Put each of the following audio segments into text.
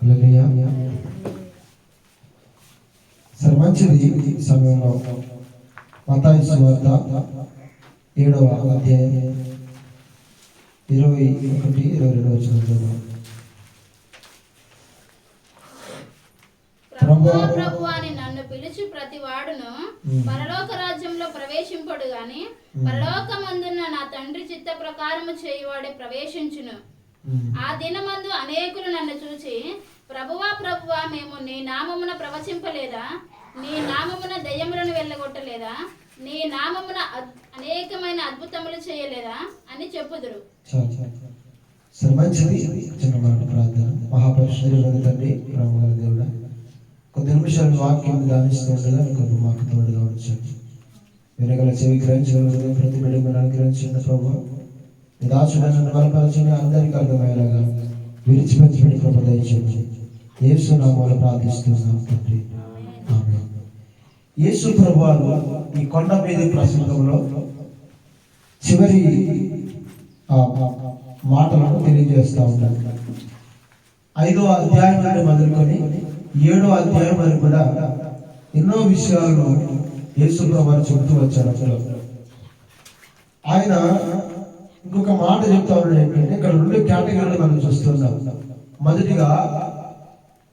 హల్లెలూయా. సరే, మంచిది. ఈ సమయంలో మత్తయి సువార్త 7వ అధ్యాయం 21-22 వచనాలు. ప్రభువా అని నన్ను పిలుచు ప్రతి వాడును పరలోక రాజ్యంలో ప్రవేశింపడు గాని పరలోకమందున్న నా తండ్రి చిత్త ప్రకారము చేయువాడే ప్రవేశించును. ఆ దినమందు అనేకులు నన్ను చూచి, ప్రభువా ప్రభువా, మేము నీ నామమున ప్రవచింపలేదా? నీ నామమున దయ్యములను వెళ్ళగొట్టలేదా? నీ నామమున అనేకమైన అద్భుతములు చేయలేదా అని చెప్పుదురు. మంచిది. చిన్న మాట ప్రార్థన. మహాపరిశుద్ధుడైన తండ్రి, ప్రేమగల దేవుడా, కొద్ది నిమిషాలు వాక్యం ధ్యానిస్తూ ఉండగా నీకు మాకు తోడుగా ఉంచండి. వినగల చెవి గ్రహించగల ప్రతి బిడ్డకు అనుగ్రహించిన ప్రభువా, నీ దాసుడైన బలపరచని అందరికీ అర్థమయ్యేలాగా విడిచిపెట్టి ప్రభు దయచేయండి. యేసు నామములో ప్రార్థిస్తున్నాం తండ్రి, ఆమేన్. యేసు ప్రభువారు ఈ కొండ మీద ప్రసంగంలో చివరి మాటలను తెలియజేస్తూ ఉంటారు. 5వ అధ్యాయం నుండి మొదలుకొని 7వ అధ్యాయం వరకు కూడా ఎన్నో విషయాలను యేసు ప్రభువారు చెబుతూ వచ్చారు. అసలు ఆయన ఇంకొక మాట చెప్తా ఉన్నాడు ఏంటంటే, ఇక్కడ 2 కేటగిరీలు మనం చూస్తున్నాం. మొదటిగా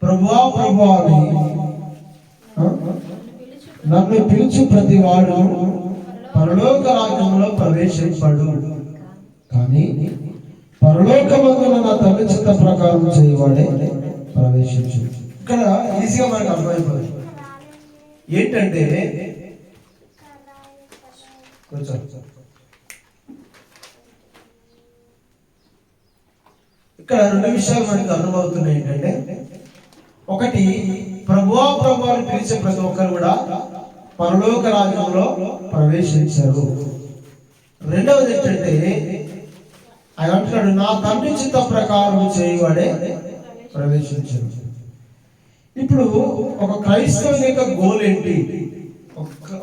ప్రభువా ప్రభువా అని నన్ను పిలుచు ప్రతి వాడు పరలోక రాజ్యంలో ప్రవేశింపడు, కానీ పరలోకమందున నా తండ్రి చిత్త ప్రకారం చేయవాడే ప్రవేశించు. ఇక్కడ ఈజీగా మనకు అర్థమైపోయింది ఏంటంటే, ఇక్కడ 2 విషయాలు మనకు అర్థమవుతున్నాయి. ఏంటంటే, ఒకటి, ప్రభువా ప్రభువా అని పిలిచే ప్రతి ఒక్కరు కూడా పరలోక రాజ్యంలో ప్రవేశించారు. రెండవది ఏంటంటే, ఆయన అంటున్నాడు, నా తండ్రి చిత్త ప్రకారం చేయవాడే ప్రవేశించారు. ఇప్పుడు ఒక క్రైస్తవుని యొక్క గోల్ ఏంటి?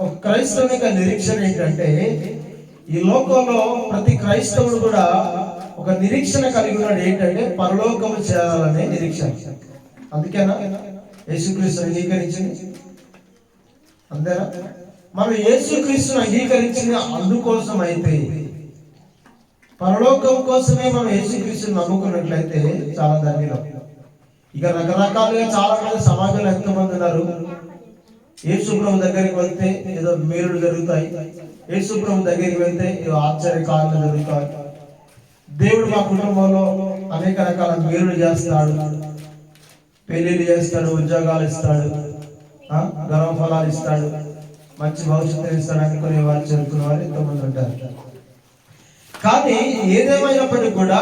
ఒక క్రైస్తవుని యొక్క నిరీక్షణ ఏంటంటే, ఈ లోకంలో ప్రతి క్రైస్తవుడు కూడా ఒక నిరీక్షణ కలిగి ఉన్నాడు. ఏంటంటే, పరలోకము చేయాలనే నిరీక్షణ. అందుకేనా యేసుక్రీస్తుని అంగీకరించింది? అంతేనా? మనం యేసుక్రీస్తుని అంగీకరించింది అందుకోసం అయితే, పరలోకం కోసమే మనం యేసుక్రీస్తుని నమ్ముకున్నట్లయితే చాలా ధన్యులం. ఇక రకరకాలుగా చాలా మంది సమాజంలో ఎంతమంది ఉన్నారు. యేసు ప్రభు దగ్గరికి వెళ్తే ఏదో మేలులు జరుగుతాయి, యేసు ప్రభు దగ్గరికి వెళ్తే ఏదో ఆశ్చర్య కార్యాలు జరుగుతాయి, దేవుడు మా కుటుంబంలో అనేక రకాల మేలులు చేస్తాడు, పెళ్లిళ్ళు చేస్తాడు, ఉద్యోగాలు ఇస్తాడు, గర్వఫలాలు ఇస్తాడు, మంచి భవిష్యత్తు ఇస్తాడు అనుకునే వారు చేరుకునే వారు ఎంతోమంది ఉంటారు. కానీ ఏదేమైనప్పటికీ కూడా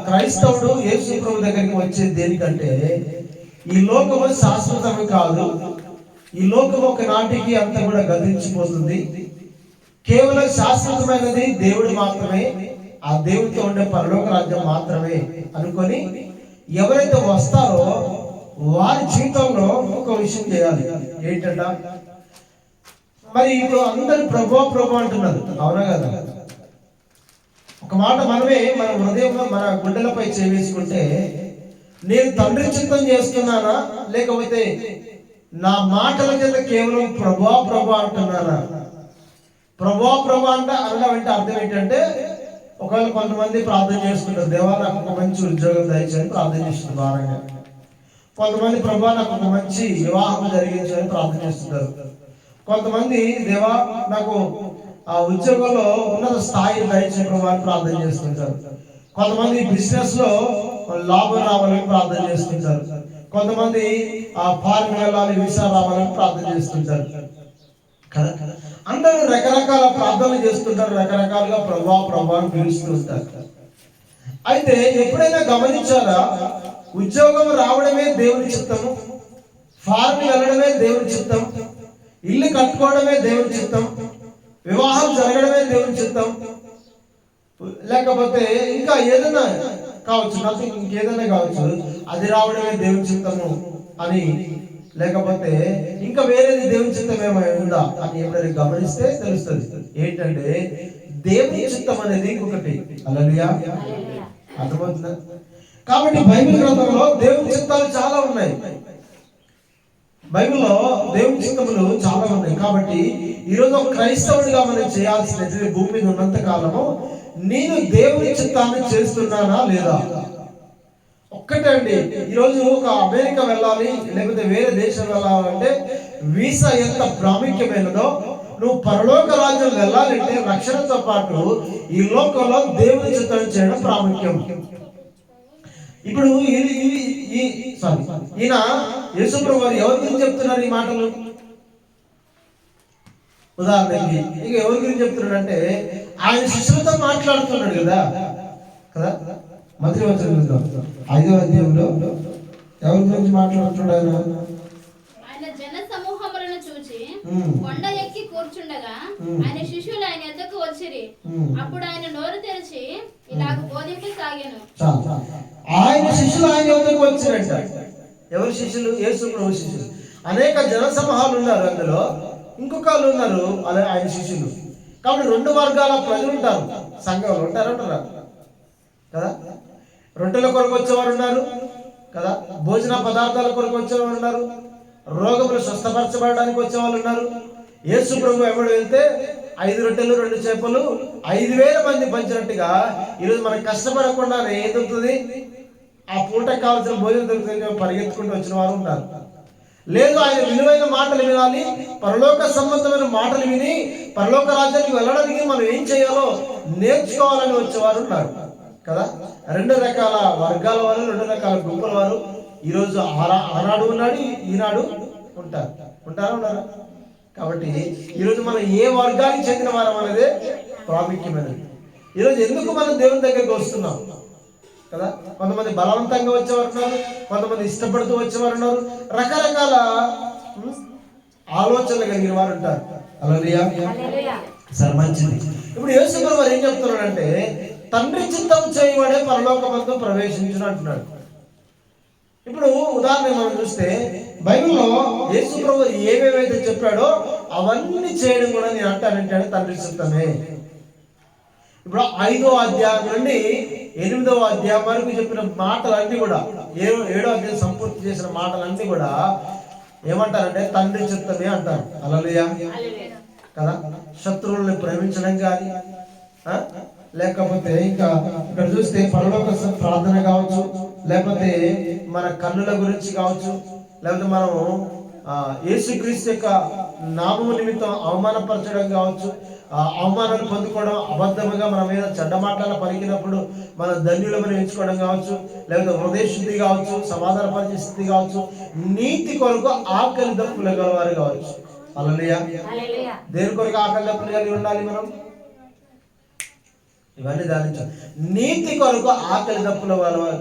క్రైస్తవుడు యేసు ప్రభు దగ్గరికి వచ్చేది దేనికంటే, ఈ లోకము శాశ్వతము కాదు, ఈ లోకం ఒక నాటికి అంతా కూడా గతించిపోతుంది, కేవలం శాశ్వతమైనది దేవుడు మాత్రమే, ఆ దేవుడితో ఉండే పరలోక రాజ్యం మాత్రమే అనుకొని ఎవరైతే వస్తారో వారి జీవితంలో ఒక విషయం చేయాలి. ఏంటంట, మరి ఇప్పుడు అందరు ప్రభు ప్రభు అంటున్నారు, అవునా కదా? ఒక మాట మనమే మన హృదయంలో మన గుండెలపై చేవేసుకుంటే, నేను తండ్రి చిత్తం చేస్తున్నానా, లేకపోతే నా మాటల చేత కేవలం ప్రభా ప్రభా అంటున్నానా? ప్రభా ప్రభా అనడం అంటే అర్థం ఏంటంటే, ఒకవేళ కొంతమంది ప్రార్థన చేసుకుంటారు, దేవా నాకు ఒక మంచి ఉద్యోగం దయచేయని ప్రార్థన చేస్తుంది భారంగా. కొంతమంది ప్రభా నాకు ఒక మంచి వివాహం జరిగించని ప్రార్థన చేస్తుంటారు. కొంతమంది దేవా నాకు ఆ ఉద్యోగంలో ఉన్నత స్థాయి దయచేయడం వారిని ప్రార్థన చేస్తుంటారు. కొంతమంది బిజినెస్ లో లాభం రావాలని ప్రార్థన చేస్తుంటారు. కొంతమంది ఆ ఫారిన్ వెళ్ళాలి, వీసా రావాలని ప్రార్థన చేస్తుంటారు కదా. అందరూ రకరకాల ప్రార్థనలు చేస్తుంటారు, రకరకాలుగా ప్రభా ప్రభా అని పిలుస్తూ ఉంటారు. అయితే ఎప్పుడైనా గమనించారా, ఉద్యోగం రావడమే దేవుని చిత్తము, ఫారిన్ వెళ్ళడమే దేవుని చిత్తం, ఇల్లు కట్టుకోవడమే దేవుని చిత్తం, వివాహం జరగడమే దేవుని చిత్తం, లేకపోతే ఇంకా ఏదైనా కావచ్చు, నాకు ఇంకేదైనా కావచ్చు, అది రావడమే దేవుని చిత్తము అని, లేకపోతే ఇంకా వేరేది దేవుని చిత్తం ఏమైనా ఉందా అని ఎప్పుడైనా గమనిస్తే తెలుస్తుంది. ఏంటంటే దేవుని చిత్తం అనేది ఇంకొకటి. హల్లెలూయా. అర్థమవుతుందా? కాబట్టి బైబిల్ గ్రంథంలో దేవుని చిత్తాలు చాలా ఉన్నాయి. బైబిల్లో దేవుని చిత్తములు చాలా ఉన్నాయి. కాబట్టి ఈరోజు ఒక క్రైస్తవుడిగా మనం చేయాల్సినది, భూమి మీద ఉన్నంత కాలము నేను దేవుని చిత్తాన్ని చేస్తున్నానా లేదా ఒక్కటే అండి. ఈరోజు ఒక అమెరికా వెళ్ళాలి, లేకపోతే వేరే దేశం వెళ్ళాలంటే వీసా ఎంత ప్రాముఖ్యమైనదో, నువ్వు పరలోక రాజ్యం వెళ్ళాలంటే రక్షణతో పాటు ఈ లోకంలో దేవుని చిత్తాన్ని చేయడం ప్రాముఖ్యం. ఇప్పుడు ఈయన యేసుప్రభువు వారు ఎవరి గురించి చెప్తున్నారు ఈ మాటలు? ఉదాహరణకి ఇక ఎవరి గురించి చెప్తున్నాడు అంటే ఆయన శిష్యులతో మాట్లాడుతున్నాడు కదా కదా మంత్రి వచనం 5వ అధ్యాయంలో ఎవరి గురించి మాట్లాడుతున్నాడు? ఆయన జన సమూహములను చూచి కొండ ఎక్కి కూర్చుండగా ఆయన శిష్యులు ఆయన ఎద్దకు వచ్చిరి. అప్పుడు ఆయన నోరు తెరిచి ఇలాగ బోధింపసాగాను. ఆయన శిష్యులు ఆయన ఎద్దకు వచ్చిరంట. ఎవరి శిష్యులు? యేసు ప్రభు శిష్యులు. అనేక జన సమూహాలు ఉన్నారు, అందులో ఇంకొకళ్ళు ఉన్నారు అలా ఆయన శిష్యులు. కాబట్టి 2 వర్గాల ప్రజలు ఉంటారు, సంఘంలో ఉంటారంటారా కదా. రొట్టెల కొరకు వచ్చేవారు ఉన్నారు కదా, భోజన పదార్థాల కొరకు వచ్చేవారు ఉన్నారు, రోగములు స్వస్థపరచబడడానికి వచ్చేవాళ్ళు ఉన్నారు. యేసు ప్రభు ఎవడు వెళ్తే 5 రొట్టెలు 2 చేపలు 5,000 మంది పంచినట్టుగా ఈరోజు మనకు కష్టపడకుండా ఏం దొరుకుతుంది, ఆ పూటకు కావాల్సిన భోజనం దొరుకుతుంది పరిగెత్తుకుంటూ వచ్చిన వారు ఉన్నారు. లేదు, ఆయన విలువైన మాటలు వినాలి, పరలోక సంబంధమైన మాటలు విని పరలోక రాజ్యానికి వెళ్ళడానికి మనం ఏం చేయాలో నేర్చుకోవాలని వచ్చేవారు ఉన్నారు కదా. 2 రకాల వర్గాల వారు, 2 రకాల గుంపుల వారు ఈరోజు ఆనాడు ఉన్నాడు, ఈనాడు ఉంటారా? కాబట్టి ఈరోజు మనం ఏ వర్గానికి చెందిన వారం అనేది ప్రాముఖ్యమైనది. ఈరోజు ఎందుకు మనం దేవుని దగ్గరికి వస్తున్నాం కదా. కొంతమంది బలవంతంగా వచ్చేవారు ఉన్నారు, కొంతమంది ఇష్టపడుతూ వచ్చేవారు ఉన్నారు, రకరకాల ఆలోచనలు కలిగిన వారు ఉంటారు. హల్లెలూయా. సరే, మంచిది. ఇప్పుడు యేసు ప్రభువు వారు ఏం చెప్తున్నాడంటే తండ్రి చిత్తం చేయవాడే పరలోకమందు ప్రవేశించును అంటున్నాడు. ఇప్పుడు ఉదాహరణ మనం చూస్తే బైబిల్లో యేసు ప్రభువు ఏవేవైతే చెప్పాడో అవన్నీ చేయడం కూడా నేను అంటానంటే తండ్రి చిత్తమే. ఇప్పుడు 5వ అధ్యాయం నుండి 8వ అధ్యాయం వరకు చెప్పిన మాటలన్నీ కూడా 7వ అధ్యాయం సంపూర్తి చేసిన మాటలన్నీ కూడా ఏమంటారంటే తండ్రి చిత్తమే అంటారు. హల్లెలూయా కదా. శత్రువుల్ని ప్రేమించడం కానీ, లేకపోతే ఇంకా ఇక్కడ చూస్తే పరలోక ప్రార్థన కావచ్చు, లేకపోతే మన కన్నుల గురించి కావచ్చు, లేకపోతే మనం యేసుక్రీస్తు యొక్క నామము నిమిత్తం అవమానపరచడం కావచ్చు, అవమానాలు పొందుకోవడం, అబద్ధముగా మన మీద చెడ్డ మాటలు పలికినప్పుడు మన ధన్యులమని ఎంచుకోవడం కావచ్చు, లేకపోతే హృదయ శుద్ధి కావచ్చు, సమాధాన పరిస్థితి కావచ్చు, నీతి కొరకు ఆకలి దప్పులు గలవారు కావచ్చు. హల్లెలూయా. దేని కొరకు ఆకలి దప్పులు కలిగి ఉండాలి మనం? ఇవన్నీ ధ్యానించాలి. నీతి కొరకు ఆకలి దప్పుల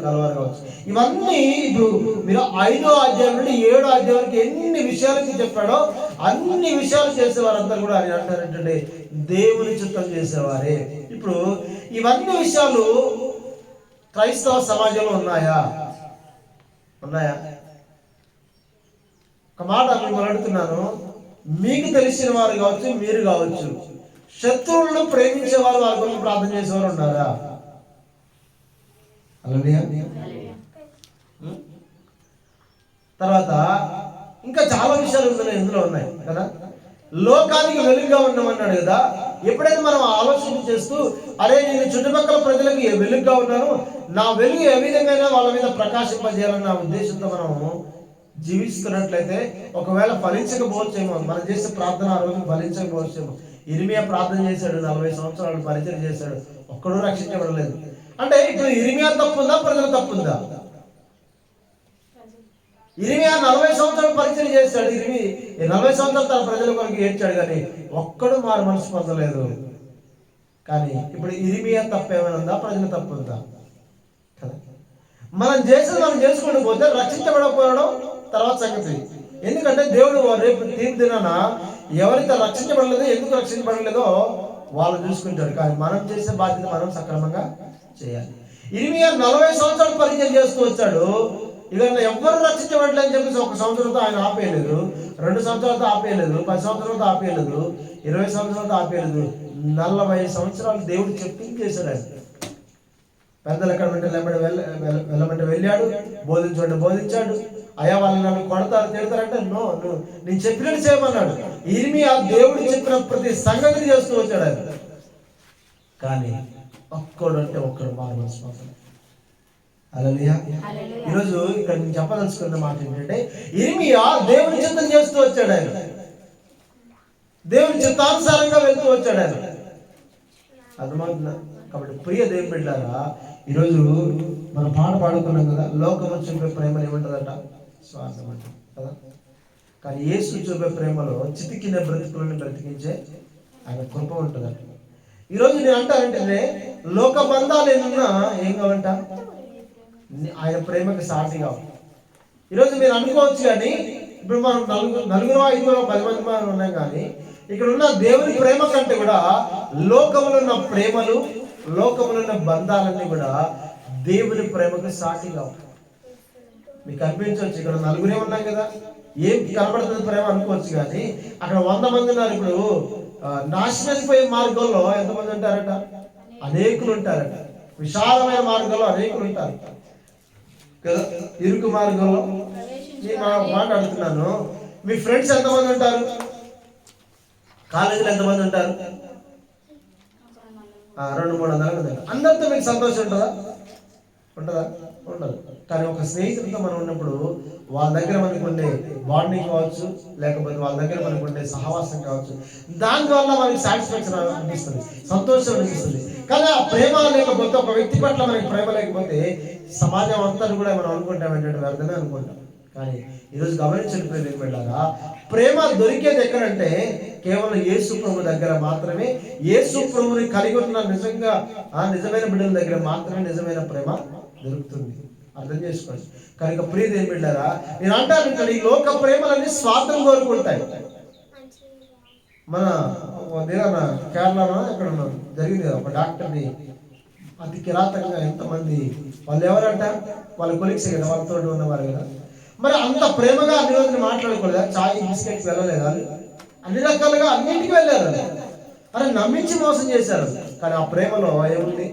కలవారు కావచ్చు. ఇవన్నీ ఇప్పుడు మీరు 5వ అధ్యాయం నుండి 7వ అధ్యాయం వరకు ఎన్ని విషయాలకి చెప్పాడో అన్ని విషయాలు చేసేవారంతా కూడా ఆయన అంటారంటే దేవుని చిత్తం చేసేవారే. ఇప్పుడు ఇవన్నీ విషయాలు క్రైస్తవ సమాజంలో ఉన్నాయా? ఒక మాట మిమ్మల్ని అడుగుతున్నాను, మీకు తెలిసిన వారు కావచ్చు, మీరు కావచ్చు, శత్రువులను ప్రేమించే వారు వారి గురించి ప్రార్థన చేసేవారు ఉన్నారా? తర్వాత ఇంకా చాలా విషయాలు ఇందులో ఉన్నాయి కదా. లోకానికి వెలుగుగా ఉన్నామన్నాడు కదా. ఎప్పుడైతే మనం ఆలోచన చేస్తూ అరే నేను చుట్టుపక్కల ప్రజలకు వెలుగుగా ఉన్నాను, నా వెలుగు ఏ విధంగా వాళ్ళ మీద ప్రకాశింపజేయాలన్న ఉద్దేశంతో మనం జీవిస్తున్నట్లయితే ఒకవేళ ఫలించకపోవచ్చేమో, మనం చేసే ప్రార్థన ఆ రోజు ఫలించకపోవచ్చేమో. ఇర్మియా ప్రార్థన చేశాడు, 40 సంవత్సరాలు పరిచయం చేశాడు, ఒక్కడూ రక్షించబడలేదు. అంటే ఇప్పుడు ఇర్మియా తప్పుందా, ప్రజల తప్పుందా? ఇర్మియా 40 సంవత్సరాలు పరిచయం చేశాడు, 40 సంవత్సరాలు తన ప్రజల కొరకు ఏడ్చాడు, కానీ ఒక్కడు మారు మనసు పొందలేదు. కానీ ఇప్పుడు ఇర్మియా తప్పు ఏమైనా ఉందా, ప్రజల తప్పు ఉందా? మనం చేసేది మనం చేసుకుంటూ పోతే రక్షించబడకపోవడం తర్వాత సంగతి. ఎందుకంటే దేవుడు రేపు తీర్పు దినాన ఎవరైతే రక్షించబడలేదో, ఎందుకు రక్షించబడలేదో వాళ్ళు చూసుకుంటారు. కానీ మనం చేసే బాధ్యత మనం సక్రమంగా చేయాలి. ఇర్మియా 40 సంవత్సరాలు పరిచయం చేస్తూ వచ్చాడు, ఇక ఎవ్వరు రక్షించబడలేదని చెప్పేసి 1 సంవత్సరంతో ఆయన ఆపేయలేదు, 2 సంవత్సరాలతో ఆపేయలేదు, 10 సంవత్సరాలతో ఆపేయలేదు, 20 సంవత్సరాలతో ఆపేయలేదు. 40 సంవత్సరాలు దేవుడు చెప్పింది చేశాడు ఆయన. పెద్దలు ఎక్కడ వెంట వెళ్ళమంటే వెళ్ళాడు, బోధించండి బోధించాడు. అయ్యా వాళ్ళు నన్ను కొడతారు తిడతారంటే నో, నువ్వు నేను చెప్పినట్టు చేయమన్నాడు. ఇర్మియా దేవుడు చెప్పిన ప్రతి సంగతిని చేస్తూ వచ్చాడు ఆయన. కానీ ఒక్కడు మారు. హల్లెలూయా. ఈరోజు ఇక్కడ నేను చెప్పదలుచుకున్న మాట ఏంటంటే, ఇర్మియా దేవుని చిత్తం చేస్తూ వచ్చాడు ఆయన, దేవుని చిత్తానుసారంగా వెళ్తూ వచ్చాడు ఆయన. అర్థమవుతుందా? కాబట్టి ప్రియ దేవుని బిడ్డలారా, ఈరోజు మనం పాట పాడుకున్నాం కదా, లోకము చూపే ప్రేమను ఏమంటుందట? స్వార్థం అంట కదా. కానీ యేసు చూపే ప్రేమలో చితికిన బ్రతుకులను బ్రతికించే ఆయన కృప ఉంటుందట. ఈరోజు నేను అంటానంటే, లోక బంధాలు ఏమన్నా ఏం కావంట? ఆయన ప్రేమకి సాటి కావాలి. ఈరోజు మీరు అనుకోవచ్చు, కానీ ఇప్పుడు మనం నలుగురు 5 10 మంది ఉన్నాం, కానీ ఇక్కడ ఉన్న దేవుని ప్రేమ కంటే కూడా లోకములో ఉన్న ప్రేమలు, లోకములో ఉన్న బంధాలన్నీ కూడా దేవుని ప్రేమకు సాటి కావు. మీకు అనిపించవచ్చు, ఇక్కడ నలుగురే ఉన్నాం కదా, ఏం కనబడుతుంది ప్రేమ అనుకోవచ్చు, కానీ అక్కడ 100 మంది ఉన్నారు. ఇప్పుడు నాశనమైపోయే మార్గంలో ఎంతమంది ఉంటారట? అనేకులు ఉంటారట. విశాలమైన మార్గంలో అనేకులు ఉంటారు కదా. ఇరుకు మార్గంలో నేను మాట్లాడుతున్నాను. మీ ఫ్రెండ్స్ ఎంతమంది ఉంటారు? కాలేజీలో ఎంతమంది ఉంటారు? 200-300 ఉంటారు. అందరితో మీకు సంతోషం ఉంటుందా? ఉండదు. కానీ ఒక స్నేహితులతో మనం ఉన్నప్పుడు వాళ్ళ దగ్గర మనకు ఉండే బాండింగ్ కావచ్చు, లేకపోతే వాళ్ళ దగ్గర మనకు ఉండే సహవాసం కావచ్చు, దానివల్ల మనకి సాటిస్ఫాక్షన్ అనిపిస్తుంది, సంతోషం అనిపిస్తుంది. కానీ ఆ ప్రేమ లేకపోతే, ఒక వ్యక్తి పట్ల మనకి ప్రేమ లేకపోతే సమాజం అంతా కూడా మనం అనుకుంటాం ఏంటంటే వ్యర్థమే అనుకుంటాం. కానీ ఈరోజు గమనించండి వెళ్ళారా, ప్రేమ దొరికేది ఎక్కడంటే కేవలం యేసు ప్రభు దగ్గర మాత్రమే. యేసు ప్రభుని కలిగి ఉన్న నిజమైన బిడ్డల దగ్గర మాత్రమే నిజమైన ప్రేమ దొరుకుతుంది. అర్థం చేసుకోండి. కనుక ప్రియది ఏం బిడ్డారా, నేను అంటాను ఇక్కడ ఈ లోక ప్రేమలన్నీ స్వార్థం కోరుకుంటాయి. మన కేరళలో ఎక్కడ జరిగింది కదా, ఒక డాక్టర్ని అతి కిరాతకంగా ఎంతమంది, వాళ్ళు ఎవరంట? వాళ్ళ కొలీగ్స్ కదా, వాళ్ళతో ఉన్నవారు కదా. మరి అంత ప్రేమగా అన్ని రోజులు మాట్లాడుకోలేదా? చాయ్ బిస్కెట్స్ వెళ్ళలేదా? అన్ని రకాలుగా అన్నింటికి వెళ్ళారు. అరే నమ్మించి మోసం చేశారు. కానీ ఆ ప్రేమలో ఏముంది?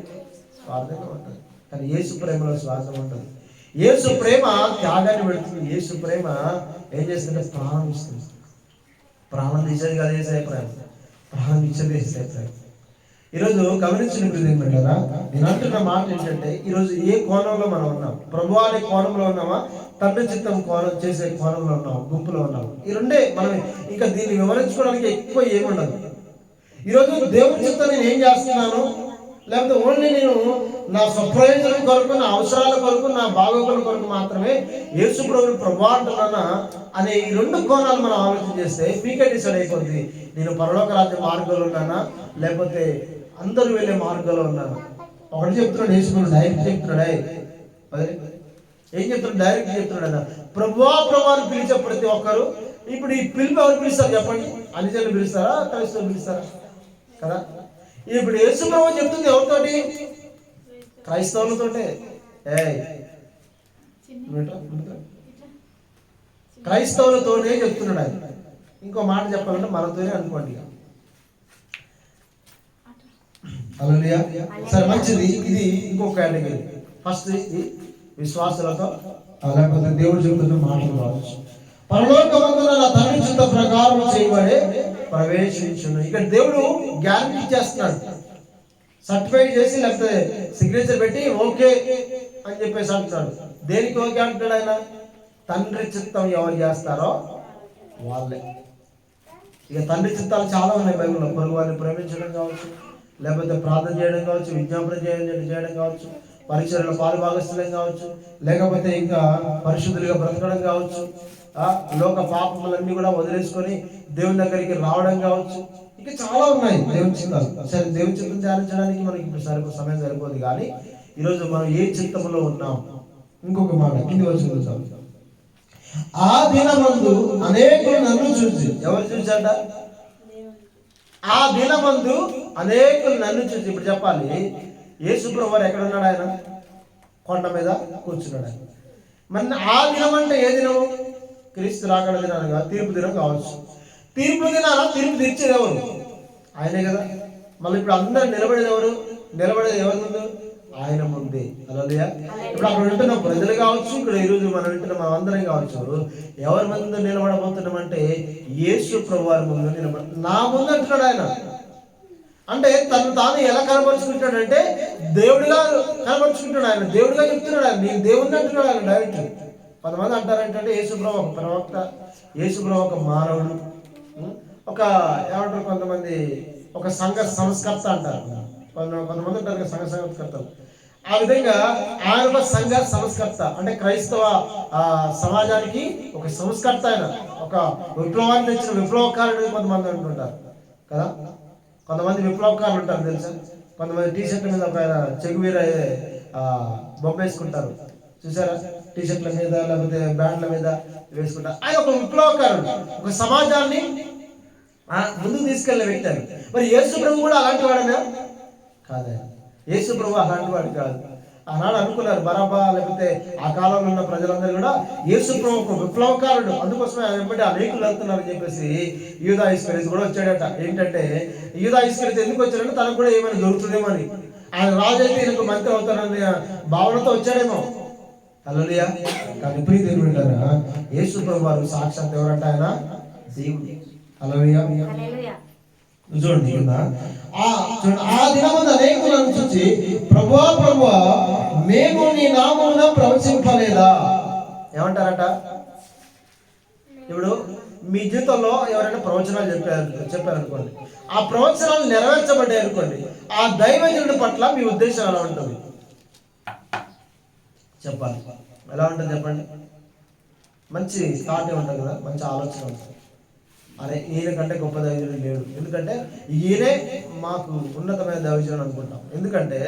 స్వార్థంగా ఉంటుంది. కానీ యేసు ప్రేమలో స్వార్థం ఉంటుంది. యేసు ప్రేమ త్యాగాన్ని పెడుతుంది. యేసు ప్రేమ ఏం చేస్తుంటే ప్రాణం ఇస్తుంది. ప్రాణం ఇచ్చేది కదా యేసయ్య ప్రేమ, ప్రాణం ఇచ్చేది యేసయ్య ప్రేమ. ఈరోజు గమనించినప్పుడు ఏంటంటారా, నేను అంటున్న మాట ఏంటంటే, ఈరోజు ఏ కోణంలో మనం ఉన్నాం? ప్రభు అనే కోణంలో ఉన్నామా, తండ్రి చిత్తం కోణం చేసే కోణంలో ఉన్నాం, గుంపులో ఉన్నాం? ఈ రెండే. మనం ఇంకా దీన్ని వివరించుకోవడానికి ఎక్కువ ఏముండదు. ఈరోజు దేవుని చిత్తం నేను ఏం చేస్తున్నాను, లేకపోతే ఓన్లీ నేను నా స్వప్రయోజనం కొరకు, నా అవసరాల కొరకు, నా బాగోగుల కొరకు మాత్రమే యేసు ప్రభువుని ప్రభు అంటున్నానా అనే ఈ 2 కోణాలు మనం ఆలోచన చేస్తే మీకే డిసైడ్ అయిపోద్ది. నేను పరలోక రాజ్య మార్గంలో ఉన్నానా, లేకపోతే అందరూ వెళ్ళే మార్గంలో ఉన్నాను. ఒకటి చెప్తున్నాడు యేసు ప్రభు, డైరెక్ట్ చెప్తున్నాడు. ఏం చెప్తున్నాడు? డైరెక్ట్ చెప్తున్నాడు. ప్రభువా అని పిలిచే ప్రతి ఒక్కరు, ఇప్పుడు ఈ పిలుపు ఎవరు పిలుస్తారు చెప్పండి? అన్యజనులు పిలుస్తారా, క్రైస్తవులు పిలుస్తారా? కదా. ఇప్పుడు యేసు ప్రభు చెప్తుంది ఎవరితోటి? క్రైస్తవులతోటే. క్రైస్తవులతోనే చెప్తున్నాడు ఆయన. ఇంకో మాట చెప్పాలంటే మనతోనే అనుకోండి. హల్లెలూయా. సరే మంచిది. ఇది ఇంకొక కేటగిరీ. ఫస్ట్ ఇది విశ్వాసులతో, లేకపోతే దేవుడు చెబుతున్న మాటలు కావచ్చు. పరలోకమందున నా తండ్రి చిత్త ప్రకారం చేయబడే ప్రవేశించును. ఇక్కడ దేవుడు గ్యారంటీ చేస్తున్నాడు, సర్టిఫై చేసి లేకపోతే సిగ్నేచర్ పెట్టి ఓకే అని చెప్పేసి అంటున్నాడు. దేనికి ఓకే అంటున్నాడు ఆయన? తండ్రి చిత్తం ఎవరు చేస్తారో వాళ్ళే. ఇక తండ్రి చిత్తాలు చాలా ఉన్నాయి బైబిల్లో. పొరుగు వారిని ప్రేమించడం కావచ్చు, లేకపోతే ప్రార్థన చేయడం కావచ్చు, విజ్ఞాపన చేయడం కావచ్చు, పరిచర్యలో పాలుభాగస్తులం కావచ్చు, లేకపోతే ఇంకా పరిశుద్ధులుగా బ్రతకడం కావచ్చు, లోక పాపములన్నీ కూడా వదిలేసుకొని దేవుని దగ్గరికి రావడం కావచ్చు. ఇంకా చాలా ఉన్నాయి దేవుని చిత్తాలు. సరే, దేవుని చిత్తం ధ్యానించడానికి మనకి ఇప్పుడు సమయం సరిపోదు. కానీ ఈరోజు మనం ఏ చిత్తములో ఉన్నాం? ఇంకొక మాట కింది వచ్చి చూద్దాం. ఆ దినమందు అనేకులు నన్ను చూసి. ఎవరు చూసాట? ఆ దినమందు అనేకులు నన్ను చూసి. ఇప్పుడు చెప్పాలి, యేసు ప్రభువు ఎక్కడ ఉన్నాడు? ఆయన కొండ మీద కూర్చున్నాడు. మరి ఆ దినం అంటే ఏ దినము? క్రీస్తు రాకడ దినాలుగా, తీర్పు దినం కావచ్చు. తీర్పు దినాన తీర్పు తీర్చేది ఎవరు? ఆయనే కదా. మళ్ళీ ఇప్పుడు అందరు నిలబడేది ఎవరు? నిలబడేది ఎవరి ముందు? ఆయన ముందే. హల్లెలూయా. ఇప్పుడు అక్కడ వింటున్న ప్రజలు కావచ్చు, ఇక్కడ ఈరోజు మనం వింటున్న మనం అందరం కావచ్చు, ఎవరి ముందు నిలబడబోతున్నామంటే యేసు ప్రభువారి ముందు నా ముందు అంటున్నాడు ఆయన. అంటే తను తాను ఎలా కనబరుచుకుంటాడంటే దేవుడిగా కనబరుచుకుంటాడు ఆయన, దేవుడిగా చెప్తున్నాడు ఆయన, నేను దేవుడిని అంటున్నాడు ఆయన డైరెక్ట్. కొంతమంది అంటారంటే యేసుప్రభు ఒక ప్రవక్త, యేసుప్రభు ఒక మానవుడు, ఒక ఏమంటారు కొంతమంది ఒక సంఘ సంస్కర్త అంటారు, కొంతమంది ఉంటారు సంఘ సంస్కర్తలు. ఆ విధంగా ఆయన ఒక సంఘ సంస్కర్త అంటే క్రైస్తవ సమాజానికి ఒక సంస్కర్త, ఆయన ఒక విప్లవాన్ని తెచ్చిన విప్లవకారుడు కొంతమంది అంటుంటారు కదా. కొంతమంది విప్లవకారులు ఉంటారు తెలుసా. కొంతమంది టీషర్ట్ల మీద ఒక చెగువీర బొమ్మ వేసుకుంటారు చూసారా, టీషర్ట్ల మీద లేకపోతే బ్యాండ్ల మీద వేసుకుంటారు. ఆయన ఒక విప్లవకారుడు, ఒక సమాజాన్ని ముందుకు తీసుకెళ్లే వ్యక్తి అని. మరి యేసు ప్రభు కూడా అలాంటి వాడనా? కాదా, యేసు ప్రభు అలాంటి వాడు కాదు. ఆనాడు అనుకున్నారు బరబ్బా లేకపోతే ఆ కాలంలో ఉన్న ప్రజలందరూ కూడా యేసు ప్రభు ఒక విప్లవకారుడు, అందుకోసమే ఆయన వెంబడి అనేకులు వెళ్తున్నారని చెప్పేసి యూదా ఇస్కరియోతు కూడా వచ్చాడట. ఏంటంటే యూదా ఇస్కరియోతు ఎందుకు వచ్చాడంటే తనకు కూడా ఏమైనా దొరుకుతుందేమో అని, ఆయన రాజు అయితే ఈయనకు మంత్రి అవుతారని భావనతో వచ్చాడేమో. హల్లెలూయా. కానీ ప్రీతి ఏంటంటారా, యేసు ప్రభు వారు సాక్షాత్ ఎవరంట, ఆయన దేవుడు. హల్లెలూయా. చూడండి ఆ దినమున అనేకులను చూసి ప్రభువా ప్రభువా మేము నీ నామమున ప్రవచింపలేదా ఏమంటారట. ఇప్పుడు మీ జీవితంలో ఎవరైనా ప్రవచనాలు చెప్పారనుకోండి, ఆ ప్రవచనాలు నెరవేర్చబడ్డాయి అనుకోండి, ఆ దైవజనుడి పట్ల మీ ఉద్దేశం ఎలా ఉంటుంది చెప్పాలి. ఎలా ఉంటుంది చెప్పండి. మంచి థాట్ ఉంటుంది కదా, మంచి ఆలోచన ఉంటుంది. అరే ఈయన కంటే గొప్ప దైవజనుడు లేడు, ఎందుకంటే ఈయనే మాకు ఉన్నతమైన దైవజనుడు అనుకుంటాం. ఎందుకంటే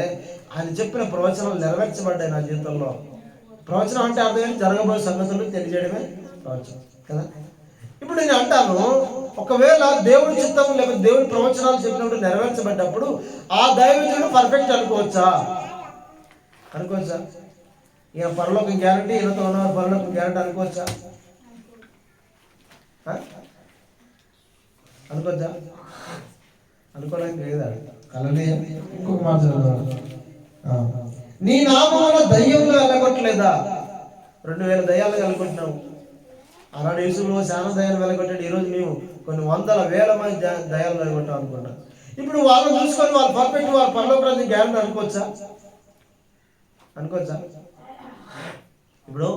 ఆయన చెప్పిన ప్రవచనాలు నెరవేర్చబడ్డాయి నా జీవితంలో. ప్రవచనం అంటే అర్థం జరగబోయే సంగతులు తెలియజేయడమే ప్రవచనం కదా. ఇప్పుడు నేను అంటాను, ఒకవేళ దేవుడి చిత్తం లేకపోతే దేవుడి ప్రవచనాలు చెప్పినప్పుడు నెరవేర్చబడ్డప్పుడు ఆ దైవజనుడు పర్ఫెక్ట్ అనుకోవచ్చా? అనుకోవచ్చా? ఈయన పరలోకం గ్యారంటీ, ఈయనతో ఉన్నవారు పరలోకం గ్యారంటీ అనుకోవచ్చా? అనుకోవచ్చా? అనుకోవడానికి లేదా? హల్లెలూయా. ఇంకొక మాట చదువుతాను, నీ నామమున దయ్యములు వెళ్ళగొట్టలేదా? 2000 దయ్యాలు వెళ్ళగొట్టినావు. ఆనాడు యేసులో చాలా దయ్యాలు వెళ్ళగొట్టాడు. ఈరోజు మేము కొన్ని వందల వేల మంది దయ్యాలు వెళ్ళగొట్టాం అనుకుంటాం. ఇప్పుడు వాళ్ళు చూసుకొని వాళ్ళు పర్ఫెక్ట్, వాళ్ళు పరలోకానికి గ్యారంటీ అనుకోవచ్చా? అనుకోవచ్చా? ఇప్పుడు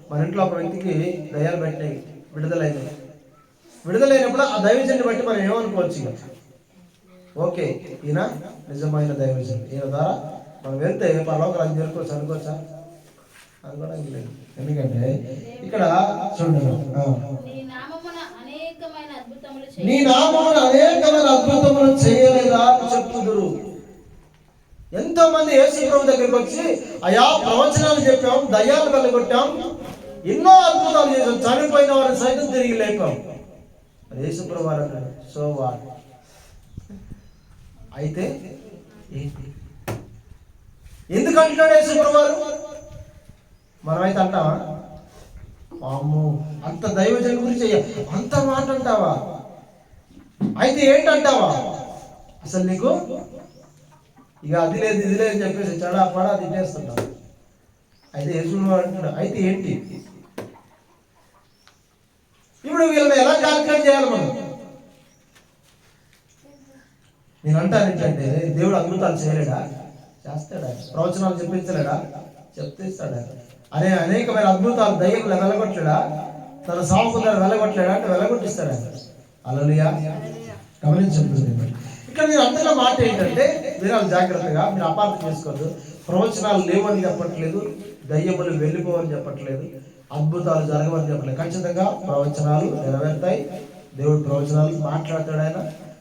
మన ఇంట్లో ఒక వ్యక్తికి దయ్యాలు పెట్టినాయి, విడుదలైనప్పుడు ఆ దైవజన్ని బట్టి మనం ఏమనుకోవచ్చు, ఓకే ఈయన నిజమైన దైవజన్, ఈయన ద్వారా మనం వెళ్తే పరలోకానికి చేరుకోవచ్చు అనుకోవచ్చా? అనుకోవడానికి లేదు. ఎందుకంటే ఇక్కడ చూడండి, నీ నామమున అనేకమైన అద్భుతములు చేయలేదా చెప్తుదురు. ఎంతో మంది యేసు ప్రభు దగ్గరికి వచ్చి అయా ప్రవచనాలు చెప్పాం, దయ్యాలు వెళ్ళగొట్టాం, ఎన్నో అద్భుతాలు చేసాం, చనిపోయిన వారిని సైతం తిరిగి లేపాం. యేసు ప్రభు అన్నాడు, సో వాట్ అయితే ఎందుకు అంటున్నాడు యేసు ప్రభు వారు? మనమైతే అంటావా, అమ్మో అంత దైవజన్ గురించి అంత మాట అంటావా, అయితే ఏంటంటావా, అసలు నీకు ఇక అది లేదు ఇది లేదు చెప్పేసి చడా పడా తిట్టేస్తుంటావు. అయితే యేసు అంటున్నాడు, అయితే ఏంటి? ఇప్పుడు వీళ్ళని ఎలా క్యాల్కులేట్ చేయాలి మనం? నేను అంటాను ఏంటంటే దేవుడు అద్భుతాలు చేయలేడా? చేస్తాడా? ప్రవచనాలు చెప్పించలేడా? చెప్తేస్తాడా? అనేకమైన అద్భుతాలు దయ్యములు వెళ్ళగొట్టలేడా? తన సాకుదారు వెళ్ళగొట్టలేడా? అంటే వెళ్ళగొట్టిస్తాడా? హల్లెలూయా. గమనించండి, ఇక్కడ నేను అంటున్న మాట ఏంటంటే మీరు జాగ్రత్తగా మీరు అపార్థం చేసుకోవద్దు. ప్రవచనాలు లేవని చెప్పట్లేదు, దయ్యములు వెళ్ళిపోవని చెప్పట్లేదు, అద్భుతాలు జరగవని చెప్పట్లేదు. ఖచ్చితంగా ప్రవచనాలు నెరవేరుతాయి. దేవుడు ప్రవచనాలు మాట్లాడతాడు ఆయన.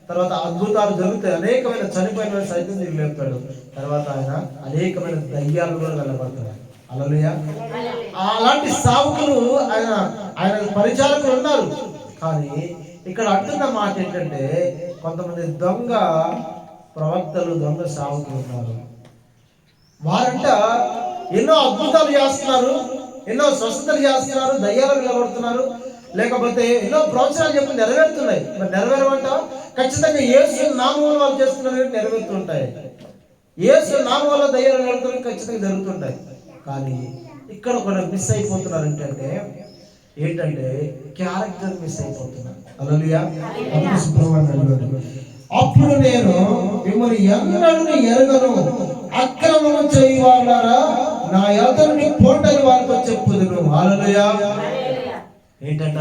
తర్వాత అద్భుతాలు జరుగుతాయి, అనేకమైన చనిపోయిన సైతం తిరిగి లేపుతాడు. తర్వాత ఆయన అనేకమైన దయ్యాలు కూడా వెళ్ళబడతాడు. హల్లెలూయా. అలాంటి సావుకులు ఆయన పరిచారకులు ఉన్నారు. కానీ ఇక్కడ అంటున్న మాట ఏంటంటే కొంతమంది దొంగ ప్రవక్తలు, దొంగ సావుకులు ఉన్నారు. వారంట ఎన్నో అద్భుతాలు చేస్తున్నారు, ఎన్నో స్వస్థతలు చేస్తున్నారు, దయ్యాలు నిలబడుతున్నారు, లేకపోతే ఎన్నో ప్రవచనాలు చెప్పి నెరవేరుతున్నాయి. మరి నెరవేరమంట ఖచ్చితంగా యేసు నామమున వాళ్ళు చేస్తున్నారు, నెరవేరుతుంటాయి. యేసు నామం వల్ల దయ్యాలు వెళ్ళడం ఖచ్చితంగా జరుగుతుంటాయి. కానీ ఇక్కడ కూడా మిస్ అయిపోతున్నారు ఏంటంటే క్యారెక్టర్ మిస్ అయిపోతున్నారు. హల్లెలూయా. అప్పుడు నేను మిమ్మల్ని ఎన్నడూ ఎరగను, అక్రమము చేయవాలారా నా యొద్దకు పోండని వారితో చెప్పుదును. హల్లెలూయా. ఏంటంట?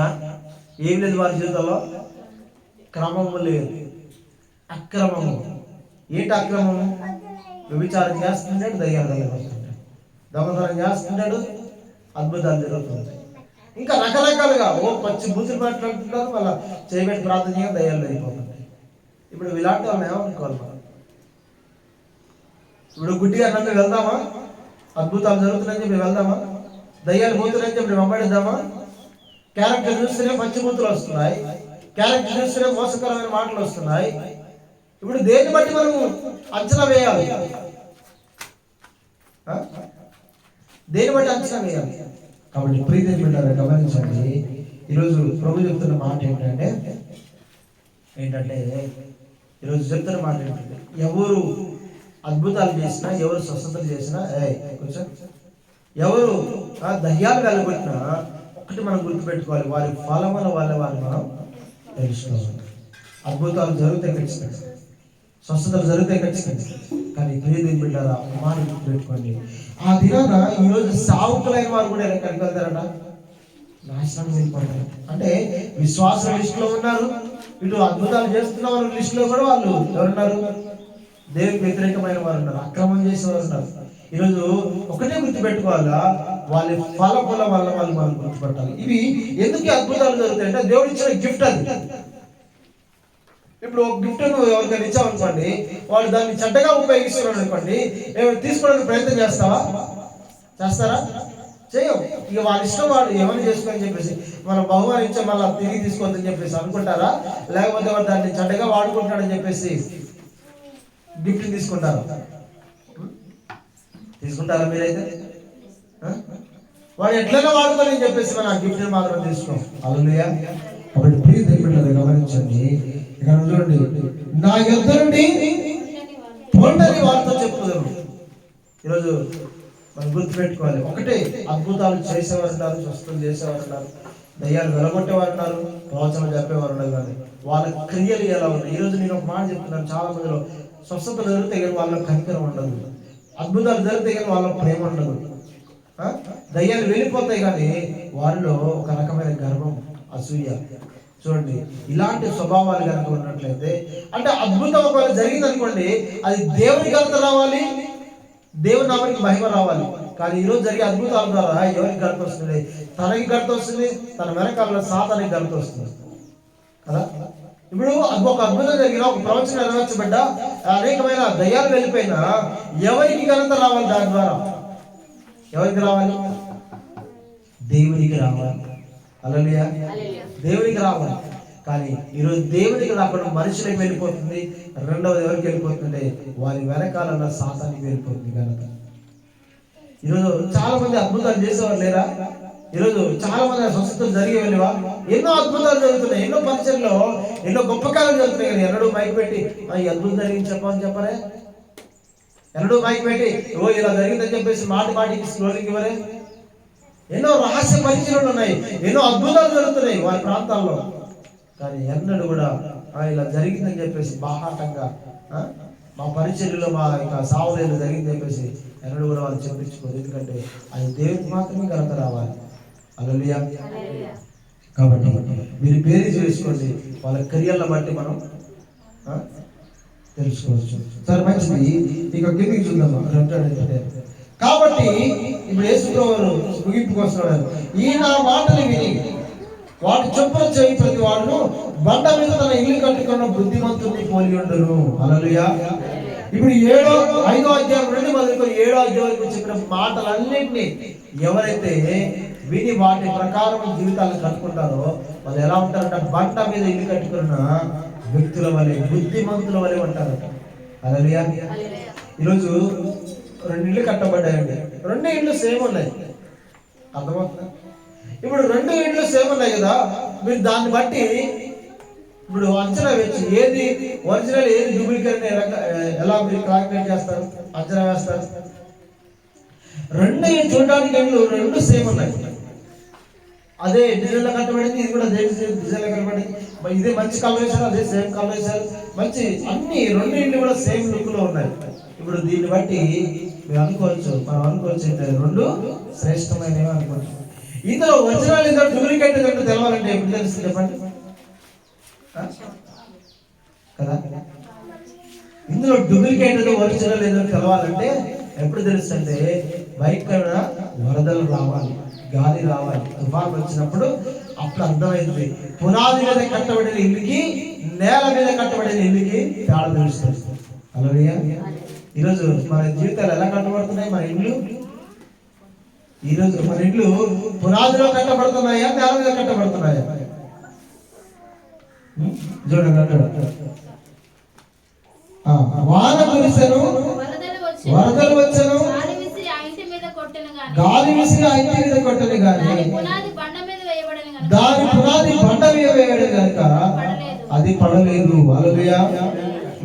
ఏం లేదు వారి జీవితంలో, క్రమము లేదు, అక్రమము. ఏంటి అక్రమము? వ్యభిచారం చేస్తుంటాడు, దయ్యాలు వెళ్ళగొస్తుంటాడు, దొంగతనం చేస్తుంటాడు, అద్భుతాలు జరుగుతుంటాయి. ఇంకా రకరకాలుగా పచ్చి బూతులు మాట్లాడుతుంటారు, మళ్ళీ చేయబెట్టి ప్రార్థన చేయగా దయ్యాలు వెళ్ళిపోతుంటాయి. ఇప్పుడు ఇలాంటి వాళ్ళని ఏమనుకోవాలి మనం? ఇప్పుడు గుడ్డిగా నన్ను వెళ్దామా? అద్భుతాలు జరుగుతున్నాయని చెప్పి వెళ్దామా? దయ్యాలు పోతున్నాయని చెప్పి వెంబడిద్దామా? క్యారెక్టర్ చూస్తేనే పచ్చి బూతులు వస్తున్నాయి, క్యారెక్టర్ చూస్తేనే మోసకరమైన మాటలు వస్తున్నాయి. ఇప్పుడు దేన్ని బట్టి మనం అంచనా వేయాలి? దేన్ని బట్టి అంచనా వేయాలి? కాబట్టి ప్రీతి పెట్టారు, గమనించండి. ఈరోజు ప్రభు చెప్తున్న మాట ఏంటంటే ఈరోజు చెప్తున్న మాట ఏంటంటే ఎవరు అద్భుతాలు చేసినా, ఎవరు స్వస్థతలు చేసినా, కొంచెం ఎవరు దయ్యాలు కలగొట్టినా ఒకటి మనం గుర్తుపెట్టుకోవాలి, వారి ఫలముల వల్ల వారిని మనం తెలుసుకోవాలి. అద్భుతాలు జరిగితే ఖచ్చితంగా, స్వస్థతలు జరిగితే ఖచ్చితంగా. కానీ ప్రియదేవి బిడ్డారా, ఒక మాట గుర్తుపెట్టుకోండి. ఆ దినాన ఈరోజు సావుకులైన వారు కూడా ఎక్కడికి వెళ్తారట? నాశనం వెళ్ళిపోతారు. అంటే విశ్వాస లిస్టులో ఉన్నారు, ఇటు అద్భుతాలు చేస్తున్న వారు లిస్టులో కూడా వాళ్ళు ఎవరున్నారు? దేవునికి వ్యతిరేకమైన వారు ఉన్నారు, అక్రమం చేసేవారు ఉన్నారు. ఈరోజు ఒకటే గుర్తుపెట్టుకోవాలా, వాళ్ళ ఫలముల వల్ల వాళ్ళు మనం గుర్తుపట్టాలి. ఇవి ఎందుకు అద్భుతాలు జరుగుతాయి అంటే దేవుడు ఇచ్చిన గిఫ్ట్ అది. ఇప్పుడు ఒక గిఫ్ట్ నువ్వు ఎవరికైనా ఇచ్చావనుకోండి, వాళ్ళు దాన్ని చెడ్డగా ఉపయోగిస్తున్నాడు అనుకోండి, తీసుకోవడానికి ప్రయత్నం చేస్తారా? చేయవు. ఇక వాళ్ళ ఇష్టం, వాడు ఏమని చేసుకోని చెప్పేసి మనం బహుమానం ఇచ్చా మళ్ళీ తిరిగి తీసుకోవద్దని చెప్పేసి అనుకుంటారా? లేకపోతే వాడు దాన్ని చెడ్డగా వాడుకుంటాడని చెప్పేసి గిఫ్ట్ తీసుకుంటారా మీరైతే? వాడు ఎట్లైనా వాడుకోని చెప్పేసి మనం ఆ గిఫ్ట్ మాత్రం తీసుకోం. హల్లెలూయా. కాబట్టి ప్రియ దేవుని గమనించండి. ఇక్కడ చూడండి, నా యొద్ద నుండి పొండని వారితో చెప్పుదురు. ఈరోజు మనం గుర్తుపెట్టుకోవాలి, ఒకటే అద్భుతాలు చేసేవారు ఉన్నారు, స్వస్థతలు చేసేవారు ఉన్నారు, దయ్యాలు వెలగొట్టేవారు ఉన్నారు, ప్రవచనం చెప్పేవారు ఉన్నారు. కానీ వాళ్ళ క్రియలు ఎలా ఉన్నాయి? ఈరోజు నేను ఒక మాట చెప్తున్నాను, చాలా మందిలో స్వస్థతలు జరిగితే కానీ వాళ్ళ కనికరం ఉండదు, అద్భుతాలు జరిగితే కానీ వాళ్ళ ప్రేమ ఉండదు, దయ్యాలు వెళ్ళిపోతాయి కానీ వారిలో ఒక రకమైన గర్వం, అసూయ. చూడండి, ఇలాంటి స్వభావాలు కనుక ఉన్నట్లయితే, అంటే అద్భుతం ఒకవేళ జరిగింది అనుకోండి, అది దేవుని ఘనత రావాలి, దేవుని నామానికి మహిమ రావాలి. కానీ ఈరోజు జరిగే అద్భుతాల ద్వారా ఎవరికి ఘనత వస్తుంది? తనకి ఘనత వస్తుంది, తన వెనకాల సాతానికి ఘనత వస్తుంది కదా. ఇప్పుడు ఒక అద్భుతం జరిగిన, ఒక ప్రవచనం నెరవేర్చబడ్డ, అనేకమైన దయ్యాలు వెళ్ళిపోయినా ఎవరికి ఘనత రావాలి? దాని ద్వారా ఎవరికి రావాలి? దేవునికి రావాలి. హల్లెలూయా. దేవునికి రావాలి. కానీ ఈరోజు దేవునికి రాకుండా మనుషులకు వెళ్ళిపోతుంది. రెండవది ఎవరికి వెళ్ళిపోతుందంటే వారి వెనకాలన్న సాతానికి వెళ్ళిపోతుంది ఘనత. ఈరోజు చాలా మంది అద్భుతాలు చేసేవారు లేరా? ఈరోజు చాలా మంది స్వస్థతలు జరిగి వెళ్ళివా? ఎన్నో అద్భుతాలు జరుగుతున్నాయి, ఎన్నో పరిచయంలో ఎన్నో గొప్ప కాలం జరుగుతున్నాయి. కానీ ఎన్నడూ మైక్ పెట్టి ఈ అద్భుతం జరిగింది చెప్పరే? ఎన్నడూ మైక్ పెట్టి ఇలా జరిగిందని చెప్పేసి మాటికి స్లోలింగ్ ఇవ్వరే? ఎన్నో రహస్య పరిచయాలు ఉన్నాయి, ఎన్నో అద్భుతాలు జరుగుతున్నాయి వారి ప్రాంతాల్లో. కానీ ఎన్నడూ కూడా ఇలా జరిగిందని చెప్పేసి బాహాటంగా మా పరిచర్యలో మా యొక్క సావలేలు జరిగిందని చెప్పేసి ఎన్నడూ కూడా వాళ్ళు చెప్పించుకోరు. ఎందుకంటే అది దేవుడికి మాత్రమే ఘనత రావాలి. హల్లెలూయా. కాబట్టి మీరు పేరు చేసుకోండి, వాళ్ళ క్రియలను బట్టి మనం తెలుసుకోవచ్చు. సరే, మంచిది. ఇక కిందికి చూద్దామా? కాబట్టి ఇప్పుడు యేసుప్రభువు ముగింపుకు వస్తున్నాడు. ఈ నా మాటలు విని వాటి చొప్పున చేయి ప్రతి వాడును బండ మీద తన ఇల్లు కట్టుకున్న బుద్ధిమంతుడిని పోలి ఉండును. హల్లెలూయా. ఇప్పుడు 5వ అధ్యాయం నుండి మొదలుకొని 7వ అధ్యాయం వరకు చెప్పిన మాటలన్నింటినీ ఎవరైతే విని వాటి ప్రకారం జీవితాలను కట్టుకుంటారో వాళ్ళు ఎలా ఉంటారంట? బండ మీద ఇల్లు కట్టుకున్న వ్యక్తుల వలె, బుద్ధిమంతుల వలె ఉంటారట. హల్లెలూయా. ఈరోజు 2 ఇళ్ళు కట్టబడ్డాయండి, 2 ఇళ్ళు సేమ్ ఉన్నాయి. అర్థమవుతుందా? ఇప్పుడు 2 ఇళ్ళు సేమ్ ఉన్నాయి కదా, మీరు దాన్ని బట్టి ఇప్పుడు అంచనా వేసి ఏది ఒరిజినల్ ఏది డూప్లికేట్ ఎలా మీరు క్యాల్కులేట్ చేస్తారు? అంచనా వేస్తారు? రెండు చూడడానికి రెండు సేమ్ ఉన్నాయి. అదే డిజైన్లో కట్టబడింది, ఇది కూడా అదే డిజైన్లో కట్టబడింది. ఇదే మంచి కలర్ వేశారు, అదే సేమ్ కలర్ వేశారు, మంచి అన్ని రెండు ఇండ్లు కూడా సేమ్ లుక్ లో ఉన్నాయి. ఇప్పుడు దీన్ని బట్టి మీరు అనుకోవచ్చు, మనం అనుకోవచ్చు రెండు శ్రేష్టమైనవి అనుకోవచ్చు. ఇందులో ఒరిజినల్ ఇందులో డూప్లికేట్ కంటే తెలవాలంటే ఎప్పుడు తెలుస్తుంది చెప్పండి కదా? ఇందులో డూప్లికేట్ ఒరిజినల్ ఏదో తెలవాలంటే ఎప్పుడు తెలుస్తుంటే బయట వరదలు రావాలి, గాలి రావాలి, తుఫాను వచ్చినప్పుడు అప్పుడు అర్థమైంది. పునాది మీద కట్టబడిన ఇల్లుకి నేల మీద కట్టబడిన ఇల్లుకి తేడా తెలుస్తుంది. హల్లెలూయా. ఈరోజు మన జీవితాలు ఎలా కట్టబడుతున్నాయి? మన ఇల్లు ఈరోజు మన ఇల్లు పునాదిలో కట్టబడుతున్నాయా, నేల మీద కట్టబడుతున్నాయా? చూడండి, వాన కురిసెను, వరదలు వచ్చెను, గాలి విసిరి ఆ ఇంటి మీద కొట్టెను గాని దాని పునాది బండ మీద వేయబడెను గనుక అది పడలేదు. హల్లెలూయా.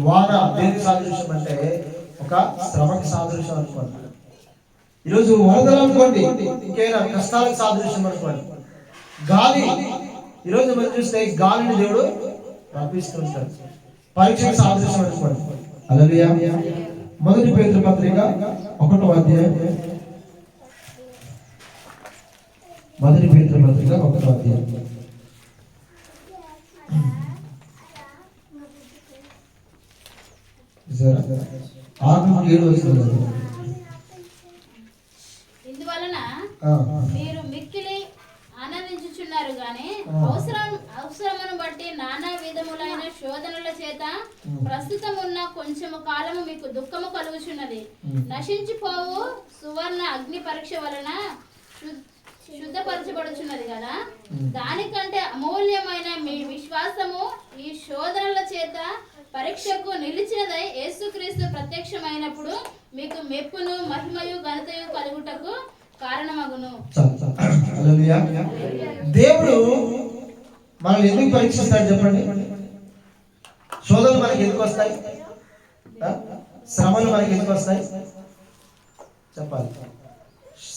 వాన దేనికి సాదృశ్యం అంటే ఒక శ్రమకి సాదృశ్యం అనుకోండి. ఈరోజు వరదలు అనుకోండి, ఇంకేనా కష్టాలకు సాదృశ్యం అనుకోండి. గాలి, ఈరోజు మనం చూస్తే గాలిని దేవుడు రప్పిస్తుంటాడు, పరీక్షకు సాదృశ్యం అనుకోండి. హల్లెలూయా. మొదటి పేతురు పత్రిక 1వ అధ్యాయం, మొదటి పేతురు పత్రిక 1వ అధ్యాయం 6-7 వస్తుంది. ఇందువలన మీరు మిక్కిలి ఆనందించుచున్నారు గాని అవసరమును బట్టి నానా విధములైన శోధనల చేత ప్రస్తుతం ఉన్న కొంచెము కాలము మీకు దుఃఖము కలుగుచున్నది. నశించిపోవు సువర్ణ అగ్ని పరీక్ష వలన శుద్ధపరచబడుచున్నది కదా, దానికంటే అమూల్యమైన మీ విశ్వాసము ఈ శోధనల చేత పరీక్షకు నిలిచినదై యేసుక్రీస్తు ప్రత్యక్షమైనప్పుడు మీకు మెప్పును మహిమయు ఘనతయు కలుగుటకు కారణమగును. దేవుడు మనల్ని ఎందుకు పరీక్షిస్తాడు చెప్పండి? శోధనలు మనకి ఎందుకు వస్తాయి? శ్రమలు మనకి ఎందుకు వస్తాయి చెప్పాలి?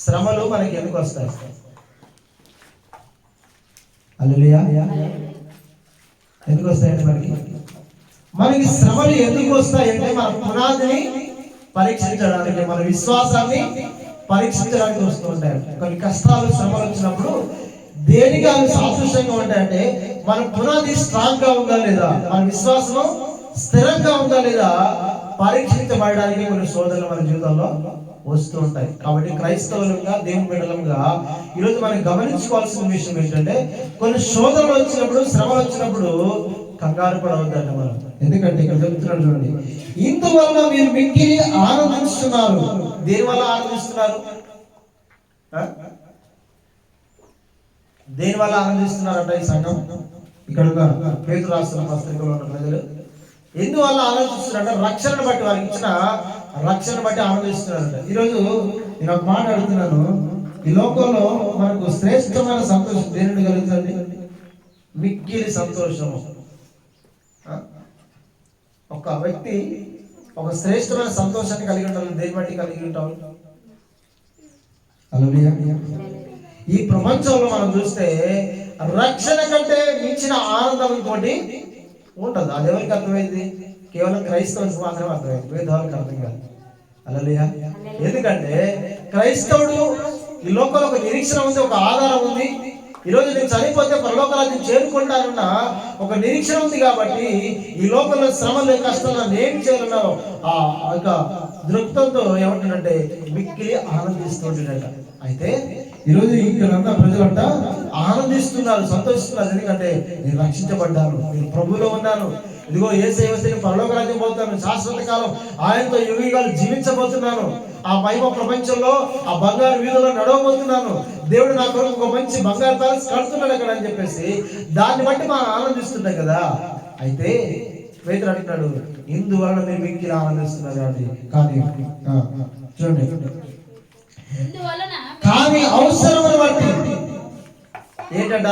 శ్రమలు మనకి ఎందుకు వస్తాయి? హల్లెలూయా. ఎందుకు వస్తాయంటే మనకి శ్రమలు ఎందుకు వస్తాయంటే మన పునాదిని పరీక్షించడానికి, మన విశ్వాసాన్ని పరీక్షించడానికి వస్తూ ఉంటాయి. కొన్ని కష్టాలు, శ్రమలు వచ్చినప్పుడు దేనికి అవి సాదృశ్యంగా ఉంటాయంటే మన పునాది స్ట్రాంగ్ గా ఉందా లేదా, మన విశ్వాసం స్థిరంగా ఉందా లేదా పరీక్షించబడడానికి కొన్ని శోధనలు మన జీవితంలో వస్తూ ఉంటాయి. కాబట్టి క్రైస్తవులుగా, దేవుని బిడ్డలుగా ఈరోజు మనం గమనించుకోవాల్సిన విషయం ఏంటంటే కొన్ని శోధనలు వచ్చినప్పుడు, శ్రమలు వచ్చినప్పుడు కంగారు పడవద్దండి మనం. ఎందుకంటే ఇక్కడ చెప్తున్నాడు చూడండి, ఇందువల్ల మీరు మిక్కిలి ఆనందిస్తున్నారు. దేని వల్ల ఆనందిస్తున్నారు? దేని వల్ల ఆనందిస్తున్నారంట ఈ సంఘం? ఇక్కడ పేతురు రాసిన పత్రికలో ఉన్న ప్రజలు ఎందువల్ల ఆనందిస్తున్నారంటే రక్షణను బట్టి, వారికి ఇచ్చిన రక్షణ బట్టి ఆనందిస్తున్నారంట. ఈరోజు నేను ఒక మాట అడుగుతున్నాను, ఈ లోకంలో మనకు శ్రేష్టమైన సంతోషం దేనిని కలుగుతుంది? మిక్కిలి సంతోషము. ఒక వ్యక్తి ఒక శ్రేష్టమైన సంతోషాన్ని కలిగి ఉంటారు. దేని బట్టి కలిగి ఉంటారు? హల్లెలూయా. ఈ ప్రపంచంలో మనం చూస్తే రక్షణ కంటే మించిన ఆనందం ఇంకోటి ఉండదు. అది ఎవరికి అర్థమైంది? కేవలం క్రైస్తవులకు మాత్రమే అర్థమైంది, వేదాలకు అర్థం కాదు. హల్లెలూయా. ఎందుకంటే క్రైస్తవుడు ఈ లోకంలో ఒక నిరీక్షణ ఉంది, ఒక ఆధారం ఉంది. ఈరోజు నేను చనిపోతే పరలోకాలను చేరుకుంటానన్న ఒక నిరీక్షణ ఉంది. కాబట్టి ఈ లోకంలో శ్రమలు, కష్టాలు నేను చేయాలన్న ఆ యొక్క దృక్పథంతో ఏమంటాడంటే మిక్కిలి ఆనందిస్తుంటాడట. అయితే ఈరోజు ఇక్కడ ప్రజలంట ఆనందిస్తున్నారు, సంతోషిస్తున్నారు. ఎందుకంటే నేను రక్షించబడ్డాను, నేను ప్రభువులో ఉన్నాను, ఇదిగో యేసయ్య వస్తే నేను పరలోక రాజ్యం పోతాను, శాశ్వత కాలం ఆయనతో యుగాలు జీవించబోతున్నాను, ఆ మహిమ ప్రపంచంలో ఆ బంగారు వీధిలో నడవబోతున్నాను, దేవుడు నా కొరకు ఒక మంచి బంగారు ప్యాలెస్ కడుతున్నాడు అక్కడ అని చెప్పేసి దాన్ని బట్టి మనం ఆనందిస్తుంటాం కదా. అయితే పేతురు అంటున్నాడు, ఇందువలన మీరు మిక్కిలి ఆనందిస్తున్నారు. కానీ చూడండి, కానీ అవసరమును బట్టి ఏంటంట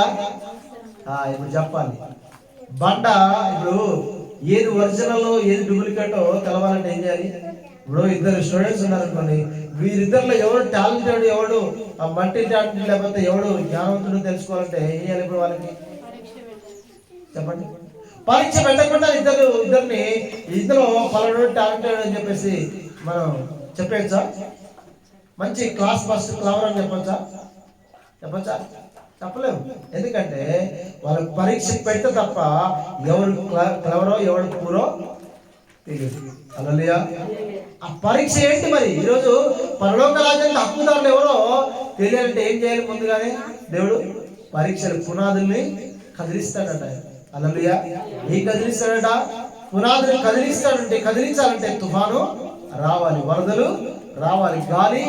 ఇప్పుడు చెప్పాలి. బండ ఇప్పుడు ఏది ఒరిజినల్ ఏది డూప్లికేటో తెలవాలంటే ఏం చేయాలి? ఇప్పుడు ఇద్దరు స్టూడెంట్స్ ఉన్నారనుకోండి, వీరిద్దరిలో ఎవడు టాలెంటెడ్, ఎవడు మల్టీ టాలెంటెడ్, లేకపోతే ఎవడు జ్ఞానవంతుడు తెలుసుకోవాలంటే ఏం చేయాలి ఇప్పుడు వాళ్ళకి చెప్పండి? పరీక్ష పెట్టకుండా ఇద్దరిని ఇందులో పలానా టాలెంటెడ్ అని చెప్పేసి మనం చెప్పేయచ్చా? మంచి క్లాస్ ఫస్ట్ క్లవర్ అని చెప్పచ్చా? చెప్పలేము. ఎందుకంటే వాళ్ళకి పరీక్ష పెడితే తప్ప ఎవరు క్లవరో ఎవరు పూరో తెలియదు. హల్లెలూయా. ఆ పరీక్ష ఏంటి మరి? ఈరోజు పరలోక రాజ్యానికి హక్కుదారులు ఎవరో తెలియాలంటే ఏం చేయాలి? ముందుగానే దేవుడు పరీక్షలు పునాదుల్ని కదిలిస్తాడట. హల్లెలూయా. ఏం కదిలిస్తాడట? పునాదులు కదిలించాలంటే తుఫాను రావాలి, వరదలు రావాలి, గాలి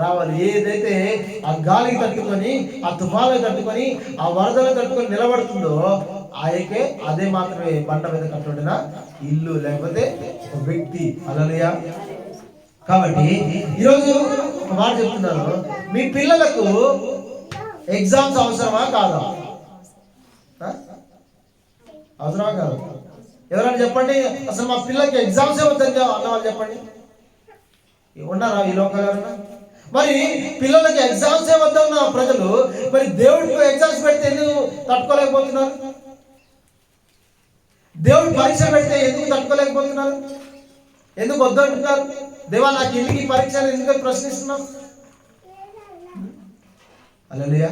రావాలి. ఏదైతే ఆ గాలికి తట్టుకొని, ఆ తుఫాను తట్టుకొని, ఆ వరదలు తట్టుకొని నిలబడుతుందో ఆయకే అదే మాత్రమే బండ మీద కట్టుబడిన ఇల్లు, లేకపోతే ఒక వ్యక్తి. హల్లెలూయా. కాబట్టి ఈరోజు ఒక మాట చెప్తున్నాను, మీ పిల్లలకు ఎగ్జామ్స్ అవసరమా కాదా? అవసరమా కాదు? ఎవరైనా చెప్పండి, అసలు మా పిల్లలకి ఎగ్జామ్స్ వద్దని అన్న వాళ్ళు చెప్పండి. ఉన్నారా ఈ లోకంలో ఎవరైనా? మరి పిల్లలకి ఎగ్జామ్స్ వద్దన్న ప్రజలు మరి దేవుడికి ఎగ్జామ్స్ పెడితే ఎందుకు తట్టుకోలేకపోతున్నారు? దేవుడు పరీక్ష పెడితే ఎందుకు తట్టుకోలేకపోతున్నారు? ఎందుకు వద్దంటున్నారు? దేవా నాకు ఎందుకు ఈ పరీక్షలు ఎందుకు ప్రశ్నిస్తున్నాం? హల్లెలూయా.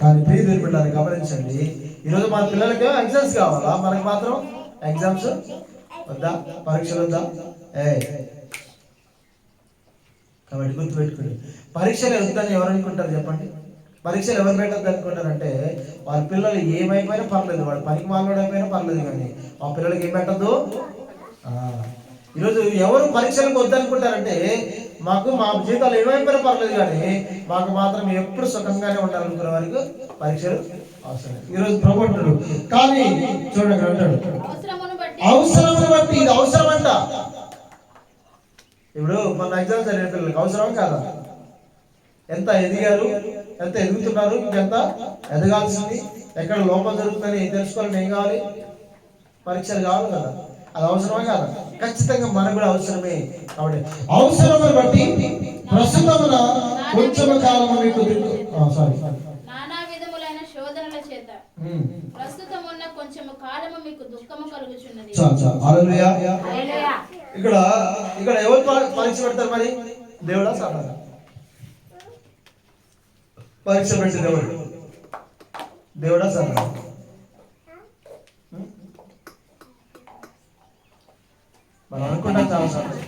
కానీ ప్రియ దేవుని బిడ్డలారా గమనించండి, ఈరోజు మన పిల్లలకి ఎగ్జామ్స్ కావాలా? మనకి మాత్రం ఎగ్జామ్స్ వద్దా? పరీక్షలు వద్దా? కాబట్టి గుర్తుపెట్టుకోండి, పరీక్షలు వద్దని ఎవరు అనుకుంటారు చెప్పండి? పరీక్షలు ఎవరు పెట్టద్దు అనుకుంటారంటే వాళ్ళ పిల్లలు ఏమైపోయినా పర్లేదు, వాడు పనికి మాట్లాడైపోయినా పర్లేదు, కానీ మా పిల్లలకి ఏం పెట్టద్దు. ఈరోజు ఎవరు పరీక్షలకు వద్దనుకుంటారంటే మాకు మా జీవితాలు ఏమైపోయినా పర్లేదు, కానీ మాకు మాత్రం ఎప్పుడు సుఖంగానే ఉండాలనుకునే వారికి పరీక్షలు అవసరం. ఈరోజు ప్రభు అంటాడు, కానీ చూడండి అంటాడు, అవసరమును బట్టి ఇది అవసరం అంట. ఇప్పుడు మన ఎగ్జామ్స్ జరిగిన పిల్లలకి అవసరం కాదా? ఎంత ఎదిగారు, ఎంత ఎదుగుతున్నారు, ఇంకెంత ఎదగాల్సింది, ఎక్కడ లోపం జరుగుతుందని తెలుసుకోవాలని ఏం కావాలి? పరీక్షలు కావాలి కదా. అది అవసరమే కాదా? ఖచ్చితంగా మనకు కూడా అవసరమే. కాబట్టి అవసరమును బట్టి ప్రస్తుతమున కొంచెం కాలము మీకు నానా విధములైన శోధనల చేత ప్రస్తుతమున్న కొంచెం కాలము మీకు దుఃఖము కలుగుచున్నది. హల్లెలూయా. ఇక్కడ ఎవరు పరీక్ష పెడతారు మరి? దేవుడా సాతానా? పరీక్ష పెట్టింది ఎవరు? దేవుడా సాతానా? మనం అనుకుంటాం చాలా సార్లు.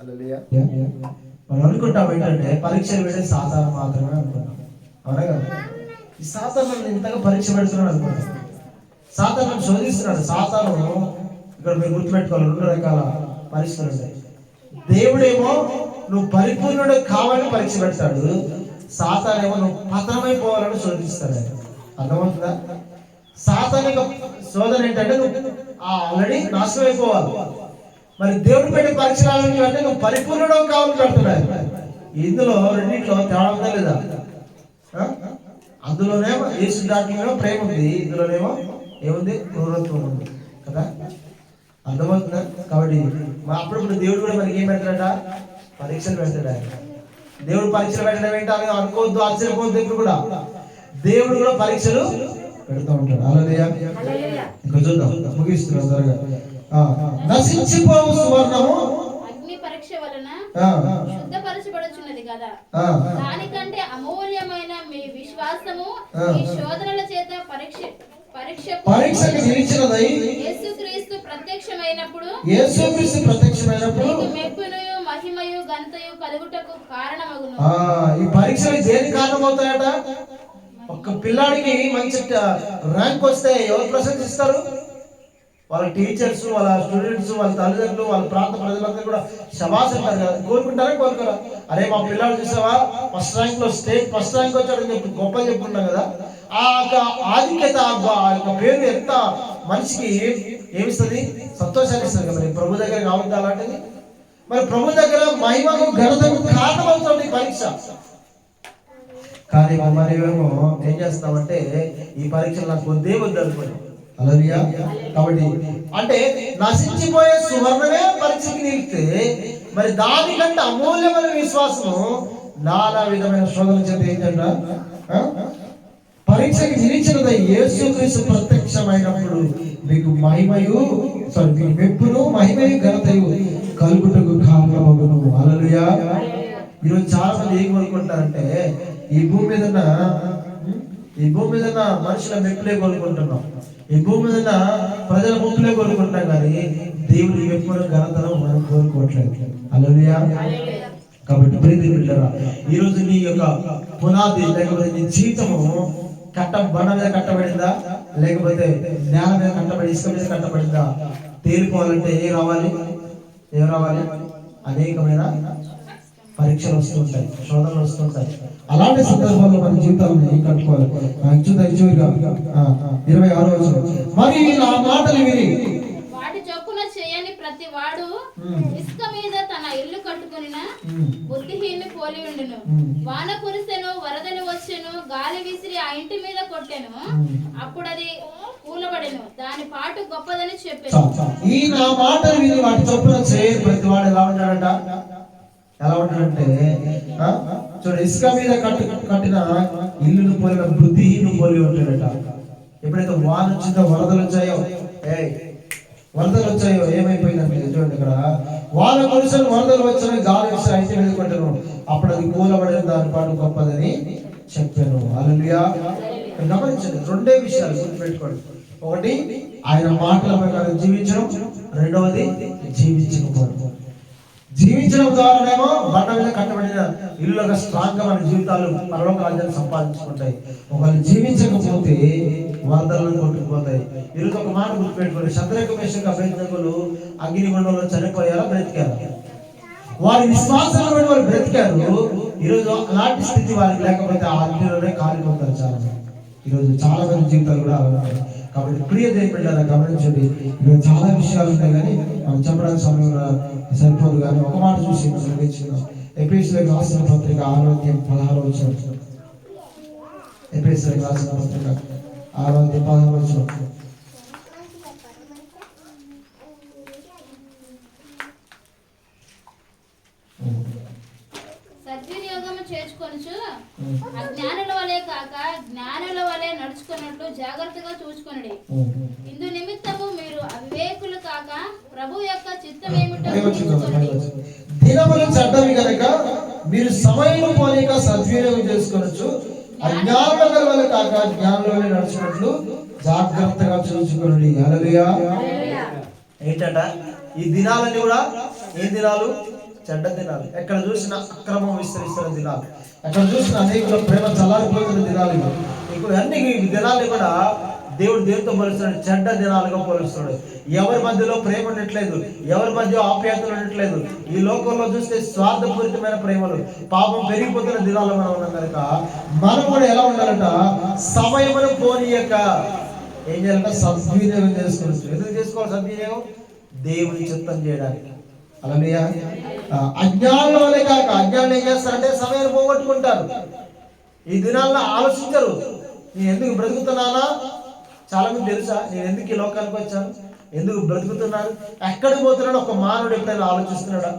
హల్లెలూయా. మనం అనుకుంటాం ఏంటంటే పరీక్షలు పెట్టే సాతాను మాత్రమే అనుకుంటాం. అవునా కదా? ఈ సాతాను ఇంతగా పరీక్ష పెడుతున్నాడు అనుకుంటాం. సాతాను శోధిస్తున్నాడు. సాతాను ఇక్కడ మీరు గుర్తుపెట్టుకోవాలి, 2 రకాల పరీక్షలు ఉంటాయి. దేవుడేమో నువ్వు పరిపూర్ణుడు కావాలని పరీక్ష పెడతాడు, సాతానేమో నువ్వు పతనమైపోవాలని శోధిస్తాడు. అర్థమవుతుందా? సాతాను శోధన ఏంటంటే నువ్వు ఆల్రెడీ నాశనం అయిపోవాలి. మరి దేవుడు పెట్టే పరీక్షలు అంటే నువ్వు పరిపూర్ణుడు కావాలని పెడుతున్నాడు. ఇందులో రెండింటిలో తేడా ఉందా లేదా? అందులోనేమో యేసు దాంట్లోనేమో ప్రేమ ఉంది, ఇందులోనేమో ఏముంది? క్రూరత్వం ఉంది కదా. అర్థమవుతుందా? కాబట్టి అప్పుడప్పుడు దేవుడు కూడా మనకి ఏం పెడతాడ? పరీక్షలు పెడతాడు. దేవుడు పరీక్షలు పెట్టడం ఏంటని అనుకోవద్దు, ఆశ్చర్యపోవద్దు. ఇప్పుడు కూడా దేవుడు కూడా పరీక్షలు పెడతా ఉంటాడు. హల్లెలూయా. ఇంకా చూద్దాం, ముగిస్తున్నాం త్వరగా. నశించిపోవు సువర్ణము అగ్ని పరీక్ష వలన శుద్ధపరచబడుచున్నది కదా, దానికంటే అమూల్యమైన మీ విశ్వాసము ఈ శోధనల చేత పరీక్షకు నిలిచినదై యేసుక్రీస్తు ప్రత్యక్షమైనప్పుడు మెప్పును మహిమయు ఘనతయు కలుగుటకు కారణమగును. ఈ పరీక్షలు దేనికి కారణమవుతాయట? ఒక పిల్లాడికి మంచి ర్యాంక్ వస్తే ఎవరు ప్రశంసిస్తారు? వాళ్ళ టీచర్స్, వాళ్ళ స్టూడెంట్స్, వాళ్ళ తల్లిదండ్రులు, వాళ్ళ ప్రాంత ప్రజలందరూ కూడా శబాష్ అంటారు కదా. కోరుకుంటారా? కోరుకోరా? అరే మా పిల్లాడు చూసావా ఫస్ట్ ర్యాంక్ లో స్టేట్ ఫస్ట్ ర్యాంక్ వచ్చాడని చెప్పి గొప్ప చెప్పుకున్నాం కదా. ఆ ఆధిక్యత, ఆ యొక్క పేరు ఎంత మనిషికి ఏమిస్తుంది? సంతోషాన్ని ఇస్తుంది కదా. మరి ప్రభు దగ్గర కావద్దు అలాంటిది? మరి ప్రభు దగ్గర మహిమకు ఘనతకు కారణమవుతుంది పరీక్ష. కానీ మనమేమో ఏం చేస్తామంటే ఈ పరీక్షలు నాకు వద్దే వద్దు అనుకోండి. హల్లెలూయా. కాబట్టి అంటే నశించిపోయే సువర్ణమే పరీక్షకి నిలిస్తే మరి దానికంటే అమూల్యమైన విశ్వాసము నానా విధమైన శోధన చేత ఏంటంట పరీక్షకి నిలిచినది యేసుక్రీస్తు ప్రత్యక్షమైనప్పుడు మీకు మహిమయు మీకు మెప్పును మహిమయు ఘనతయు కలుగుటకు కారణమగును. హల్లెలూయా. ఈరోజు చాలా మంది ఏం కోరుకుంటారంటే ఈ భూమి మీద మనుషుల మెప్పులే కోరుకుంటున్నాం, ఈ భూమి మీద ప్రజల మెప్పులే కోరుకుంటాం, కానీ దేవుని మెప్పును ఘనతను మనం కోరుకోవట్లేదు. హల్లెలూయా. కాబట్టి ప్రీతి బిడ్డలారా, ఈరోజు నీ యొక్క పునాది లేకపోతే నీ జీవితము బండ మీద కట్టబడిందా లేకపోతే నేల మీద కట్టబడి ఇసుక మీద కట్టబడిందా తేలిపోవాలంటే ఏం రావాలి? అనేకమైన పరీక్షలు వస్తుంటాయి, శోధనలు వస్తుంటాయి. అలాంటి సందర్భాల్లో మన జీవితాలను కట్టుకోవాలి. 26వ వచనం, మరి నా మాటలు విని వాటి చొప్పున చేయని ప్రతి వాడు ఇసుక మీద తన ఇల్లు కట్టుకుని బుద్ధిహీనుని పోలి ఉండును. వాన కురిసెను, వరదలు వచ్చెను, గాలి విసిరి ఆ ఇంటి మీద కొట్టెను, అప్పుడు అది కూలబడెను, దాని పాటు గొప్పదని చెప్పాను. ఈ నా మాటలు విని వాటి చొప్పున చేయని ప్రతి వాడు ఎలా ఉంటాడంటే చూడండి, ఇసుక మీద కట్టిన ఇల్లును పోలిన బుద్ధిహీను పోలి ఉంటాడట. ఎప్పుడైతే వాన వచ్చిందో వరదలు వచ్చాయో ఏమైపోయిందంటే చూడండి, ఇక్కడ వాన కురిసిన వరదలు వచ్చిన గాలి విసిరి ఇంటి మీద కొట్టెను, అప్పుడు అది కూలబడిన దాని పాటు గొప్పదని చెప్పాను. హల్లెలూయా. గమనించండి, రెండే విషయాలు గుర్తుపెట్టుకోండి. ఒకటి ఆయన మాటల ప్రకారం జీవించడం, రెండవది జీవించకపోవడం. జీవించడం ద్వారానేమో బండ మీద కట్టబడిన ఇల్లుగా స్ట్రాంగ్ గా మన జీవితాలు పరలోక రాజ్యాన్ని సంపాదించుకుంటాయి. ఒకళ్ళు జీవించకపోతే వరదలను కొట్టుకుపోతాయి. ఈరోజు ఒక మాట గుర్తుపెట్టుకోండి, శద్రక మేషక అబేద్నెగోలు అగ్నిగుండంలో చనిపోయారా బ్రతికారా? వారి విశ్వాసాన్ని బట్టి వారు బ్రతికారు. ఈరోజు అలాంటి స్థితి వారికి లేకపోతే ఆ అగ్నిలోనే కాలిపోతారు చాలా మంది. ఈరోజు చాలా మంది జీవితాలు కూడా అలా ఉన్నాయి. కాబట్టి ప్రియ దేవుని గమనించండి, ఈరోజు చాలా విషయాలు ఉంటాయి, కానీ మనం చెప్పడానికి సమయం సరిపోదు. కానీ ఒక మాట చూసి ముగించుకుందాం. ఎఫెసీయులకు రాసిన పత్రిక 6:16. ఎఫెసీయులకు రాసిన పత్రిక 6:16. సద్వినియోగము చేసుకొనుచు అజ్ఞానుల వలె కాక జ్ఞానుల వలె నడుచుకున్నట్లు జాగ్రత్తగా చూసుకొనుడి. ఇందు నిమిత్తము మీరు అవివేకులు కాక ప్రభు యొక్క చిత్తమేమిటో తెలుసుకొనుడి. దినములు చెడ్డవి గనుక మీరు సమయము పోలేక సద్వినియోగం చేసుకొనొచ్చు. అజ్ఞానుల వలె కాక జ్ఞానుల వలె నడుచుకున్నట్లు జాగ్రత్తగా చూసుకొనుడి. హల్లెలూయా. ఏంటంట ఈ దినాలన్నీ కూడా ఏ దినాలు? చెడ్డ దినాలు. ఎక్కడ చూసిన అక్రమం విస్తరిస్తున్న దినాలు, ఎక్కడ చూసిన అనేకుల ప్రేమ చల్లారిపోతున్న దినాలు. ఇప్పుడు అన్ని దినాలు కూడా దేవుడు దేవుడితో పోలుస్తున్నాడు, చెడ్డ దినాలుగా పోలుస్తున్నాడు. ఎవరి మధ్యలో ప్రేమ ఉండట్లేదు, ఎవరి మధ్య ఆప్యాయతలు ఉండట్లేదు. ఈ లోకంలో చూస్తే స్వార్థపూరితమైన ప్రేమలు, పాపం పెరిగిపోతున్న దినాలు మనం ఉన్నాం కనుక మనం కూడా ఎలా ఉండాలంట? సమయమును పోనీయక ఏం చేయాలంట? సద్వినియోగం చేసుకోవచ్చు. ఎందుకు చేసుకోవాలి సద్వినియోగం? దేవుని చిత్తం చేయడానికి. హల్లెలూయా. అజ్ఞానుల వలె కాక, అజ్ఞానులు ఏం చేస్తారంటే సమయాన్ని పోగొట్టుకుంటారు. ఈ దినాల్లో ఆలోచించరు, నేను ఎందుకు బ్రతుకుతున్నానా? చాలా మంది తెలుసా నేను ఎందుకు ఈ లోకానికి వచ్చాను, ఎందుకు బ్రతుకుతున్నాను, ఎక్కడికి పోతున్నాడు? ఒక మానవుడు ఎప్పుడైనా ఆలోచిస్తున్నాడా?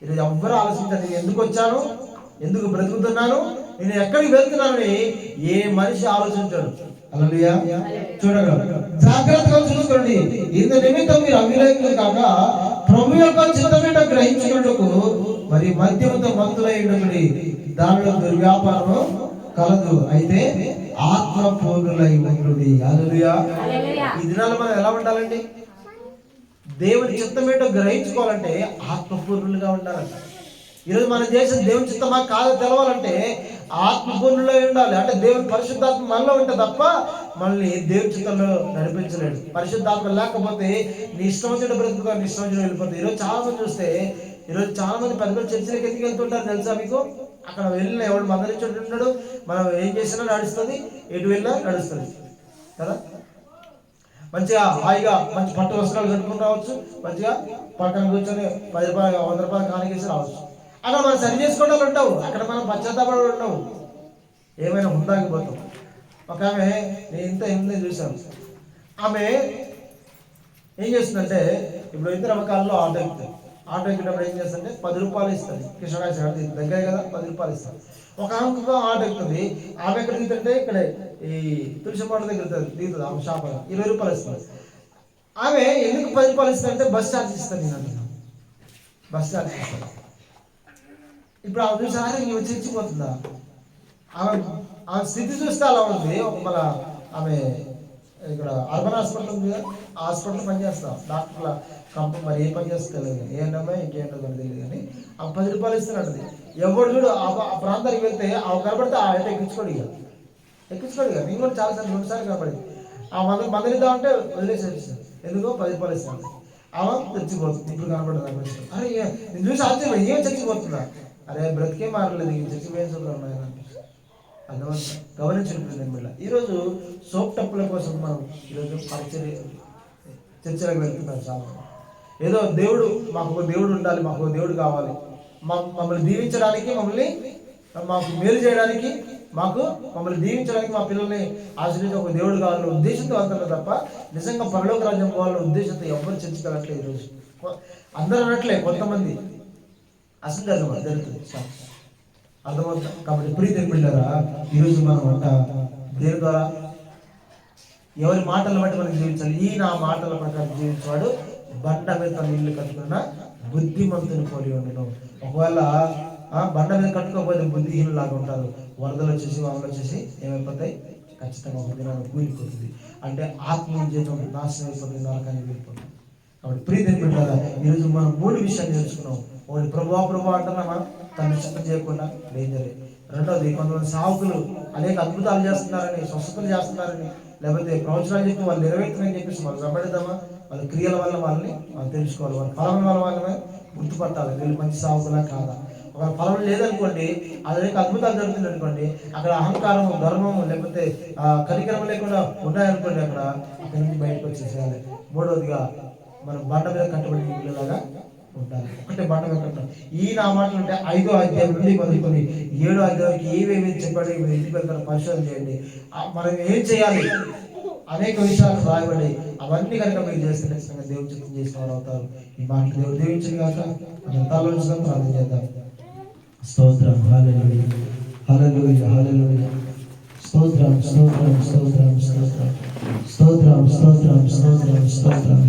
ఈరోజు ఎవ్వరు ఆలోచించారు. నేను ఎందుకు వచ్చాను, ఎందుకు బ్రతుకుతున్నాను, నేను ఎక్కడికి వెళ్తున్నానని ఏ మనిషి ఆలోచించాడు. హల్లెలూయా. చూడగలరు, జాగ్రత్తగా చూసుకోండి. ఇందు నిమిత్తం మీరు అవివేకులు కాక ప్రభు యొక్క చిత్తమేంటో గ్రహించుకున్నట్టుకు మరి మద్యముతో మందులై ఉండకుడి, దానిలో దుర్వ్యాపారము కలదు, అయితే ఆత్మ పూర్ణులై ఉండుడి. హల్లెలూయా. ఈ దినాల్లో మనం ఎలా ఉండాలండి? దేవుని చిత్తమేంటో గ్రహించుకోవాలంటే ఆత్మపూర్ణులుగా ఉండాలంట. ఈరోజు మనం చేసిన దేవుని చిత్తమా కాదో తెలవాలంటే ఆత్మపూర్ణులై ఉండాలి. అంటే దేవుని పరిశుద్ధాత్మ మనలో ఉంటే తప్ప మనల్ని దేవుని చిత్తంలో నడిపించలేడు. పరిశుద్ధాత్మ లేకపోతే నీ ఇష్టం వచ్చిన బ్రతుకుగా నీ ఇష్టం వచ్చిన వెళ్ళిపోతుంది. ఈరోజు చాలా మంది చూస్తే, ఈరోజు చాలా మంది పెద్ద చర్చలకు ఎందుకు వెళ్తుంటారు తెలుసా మీకు? అక్కడ వెళ్ళిన ఎవడు మందలించుంటున్నాడు, మనం ఏం చేసినా నడుస్తుంది, ఎటు వెళ్ళినా నడుస్తుంది కదా. మంచిగా హాయిగా మంచి పట్టు వస్త్రాలు కట్టుకుని రావచ్చు, మంచిగా పక్కన కూర్చొని 10 రూపాయలు 100 రూపాయలు కానికేసి రావచ్చు. అక్కడ మనం సరి చేసుకోవడాలు ఉండవు, అక్కడ మనం పశ్చాత్తాపడాలు ఉండవు, ఏమైనా ముందాగిపోతాం. ఒక ఆమె, నేను ఇంత ఎనిమిది చూశాను, ఆమె ఏం చేస్తుందంటే, ఇప్పుడు ఇద్దరు అమ్మకాలలో ఆటో ఎక్కుతుంది. ఆటో ఎక్కేటప్పుడు ఏం చేస్తుందంటే 10 రూపాయలు ఇస్తుంది. కృష్ణరాజు దగ్గర కదా 10 రూపాయలు ఇస్తుంది. ఒక ఆమెకు ఆటో ఎక్కుతుంది. ఆమె ఎక్కడ దిగుతుంటే ఇక్కడ ఈ తులసి పాట దగ్గర దిగుతుంది. ఆమె షాప్ 20 రూపాయలు ఇస్తుంది. ఆమె ఎందుకు 10 రూపాయలు ఇస్తుందంటే బస్ ఛార్జ్ ఇస్తుంది. నేను అంటున్నాను, బస్ ఛార్జ్ ఇస్తుంది. ఇప్పుడు ఆమె చూసారా ఈమె చచ్చిపోతుందా? ఆమె స్థితి చూస్తే అలా ఉంది. మన ఆమె ఇక్కడ అర్బన్ హాస్పిటల్ ఉంది కదా, ఆ హాస్పిటల్ పనిచేస్తాం. డాక్టర్ల కంపెనీ మరి ఏం పని చేస్తే తెలియదు, ఏంటమ్మా ఇంకేంటో కానీ తెలియదు. కానీ ఆ 10 రూపాయలు ఇస్తున్నది. ఎవడు చూడు ఆ ప్రాంతానికి వెళ్తే ఆ కనబడితే ఆ అయితే ఎక్కించుకోడు ఇక. నేను కూడా చాలాసార్లు 2 సార్లు కనబడింది. ఆ మందలిద్దాం అంటే వదిలేసి వచ్చేసాను. ఎందుకో 10 రూపాయలు ఇస్తాను. ఆమె చచ్చిపోతుంది. ఇప్పుడు కనబడదు. అరే నేను చూసి ఆశ్చర్యం, ఏం చచ్చిపోతుందా? అరే బ్రతికే మారలేదు, ఇంక చచ్చిపోయిన సూత్రాలు ఉన్నాయని అనిపిస్తుంది. అర్థమవుతుంది. గమనించినప్పుడు మళ్ళీ ఈరోజు సోప్ టప్పుల కోసం మనం ఈరోజు చర్చలకు వెళ్తున్నాం. చాలా ఏదో దేవుడు, మాకు ఒక దేవుడు ఉండాలి, మాకు ఒక దేవుడు కావాలి, మమ్మల్ని దీవించడానికి, మాకు మేలు చేయడానికి, మమ్మల్ని దీవించడానికి, మా పిల్లల్ని ఆశ్రయించి ఒక దేవుడు కావాలనే ఉద్దేశంతో వెళ్తున్నారు తప్ప నిజంగా పరలోక రాజ్యం పోవాలనే ఉద్దేశంతో ఎవరు చర్చకెళ్ళట్లేదు. ఈరోజు అందరూ అనట్లే, కొంతమంది అసలు జరుగుతుంది. అర్థమవుతుంది. కాబట్టి ప్రీతి బిడ్డరా, ఈరోజు మనం అంట దేని ద్వారా, ఎవరి మాటలు బట్టి మనం జీవించాలి. ఈ నా మాటల ప్రకారం జీవించేవాడు బండ మీద తన ఇల్లు కట్టుకున్న బుద్ధిమంతుని పోలి ఉండడం. ఒకవేళ బండ మీద కట్టుకోకపోతే బుద్ధిహీనులాగా ఉంటారు. వరదలు వచ్చేసి వానలు వచ్చేసి ఏమైపోతాయి, ఖచ్చితంగా ఒక దినాన్ని కూలిపోతుంది. అంటే ఆత్మీయ జీవితం నాశనం అయిపోతుంది, నరకానికి వెళ్ళిపోతుంది. కాబట్టి ప్రీతి బిడ్డరా, ఈరోజు మనం 3 విషయాలు నేర్చుకున్నాం. ఒకటి ప్రభు అంటున్నామా, తను చిత్తం చేయకుండా డేంజరే. రెండోది, కొంతమంది సావుకులు అనేక అద్భుతాలు చేస్తున్నారని, స్వస్థతలు చేస్తున్నారని, లేకపోతే ప్రవచనాలు చెప్పి వాళ్ళు నెరవేర్తున్నారని చెప్పేసి వాళ్ళు వెంబడిద్దామా? వాళ్ళ క్రియల వల్ల వాళ్ళని వాళ్ళు తెలుసుకోవాలి. వాళ్ళ ఫలం వల్ల వాళ్ళని గుర్తుపట్టాలి, వీళ్ళు మంచి సావుకులా కాదా. ఒక ఫలం లేదనుకోండి, అనేక అద్భుతాలు జరుగుతుంది అనుకోండి, అక్కడ అహంకారము, గర్వము, లేకపోతే కనికరం లేకుండా ఉన్నాయనుకోండి, అక్కడి నుంచి బయటకు వచ్చేసేయాలి. మూడవదిగా మనం బండ మీద కట్టబడి ఇళ్ళలాగా ఉండాలి. ఒకటే బండ మీద కట్టాలి. ఈ నా మాటలు ఉంటే 5వ అధ్యాయం నుండి మొదలుకొని 7వ అధ్యాయానికి ఏమేమి చెప్పండి, మీరు ఇంటికి వెళ్తారు, పరిశోధన చేయండి. మనం ఏం చేయాలి, అనేక విషయాలు రాయబడి అవన్నీ కనుక మీరు చేస్తే ఖచ్చితంగా దేవుడు చిత్తం చేసిన వారు అవుతారు. ఈ మాటలు దేవుడు దీవించిన కాక మనం తలలోంచుగా ప్రార్థన చేద్దాం. స్తోత్రం, హల్లెలూయా, హల్లెలూయా, హల్లెలూయా. స్తోత్రం, స్తోత్రం, స్తోత్రం, స్తోత్రం, స్తోత్రం, స్తోత్రం, స్తోత్రం, స్తోత్రం.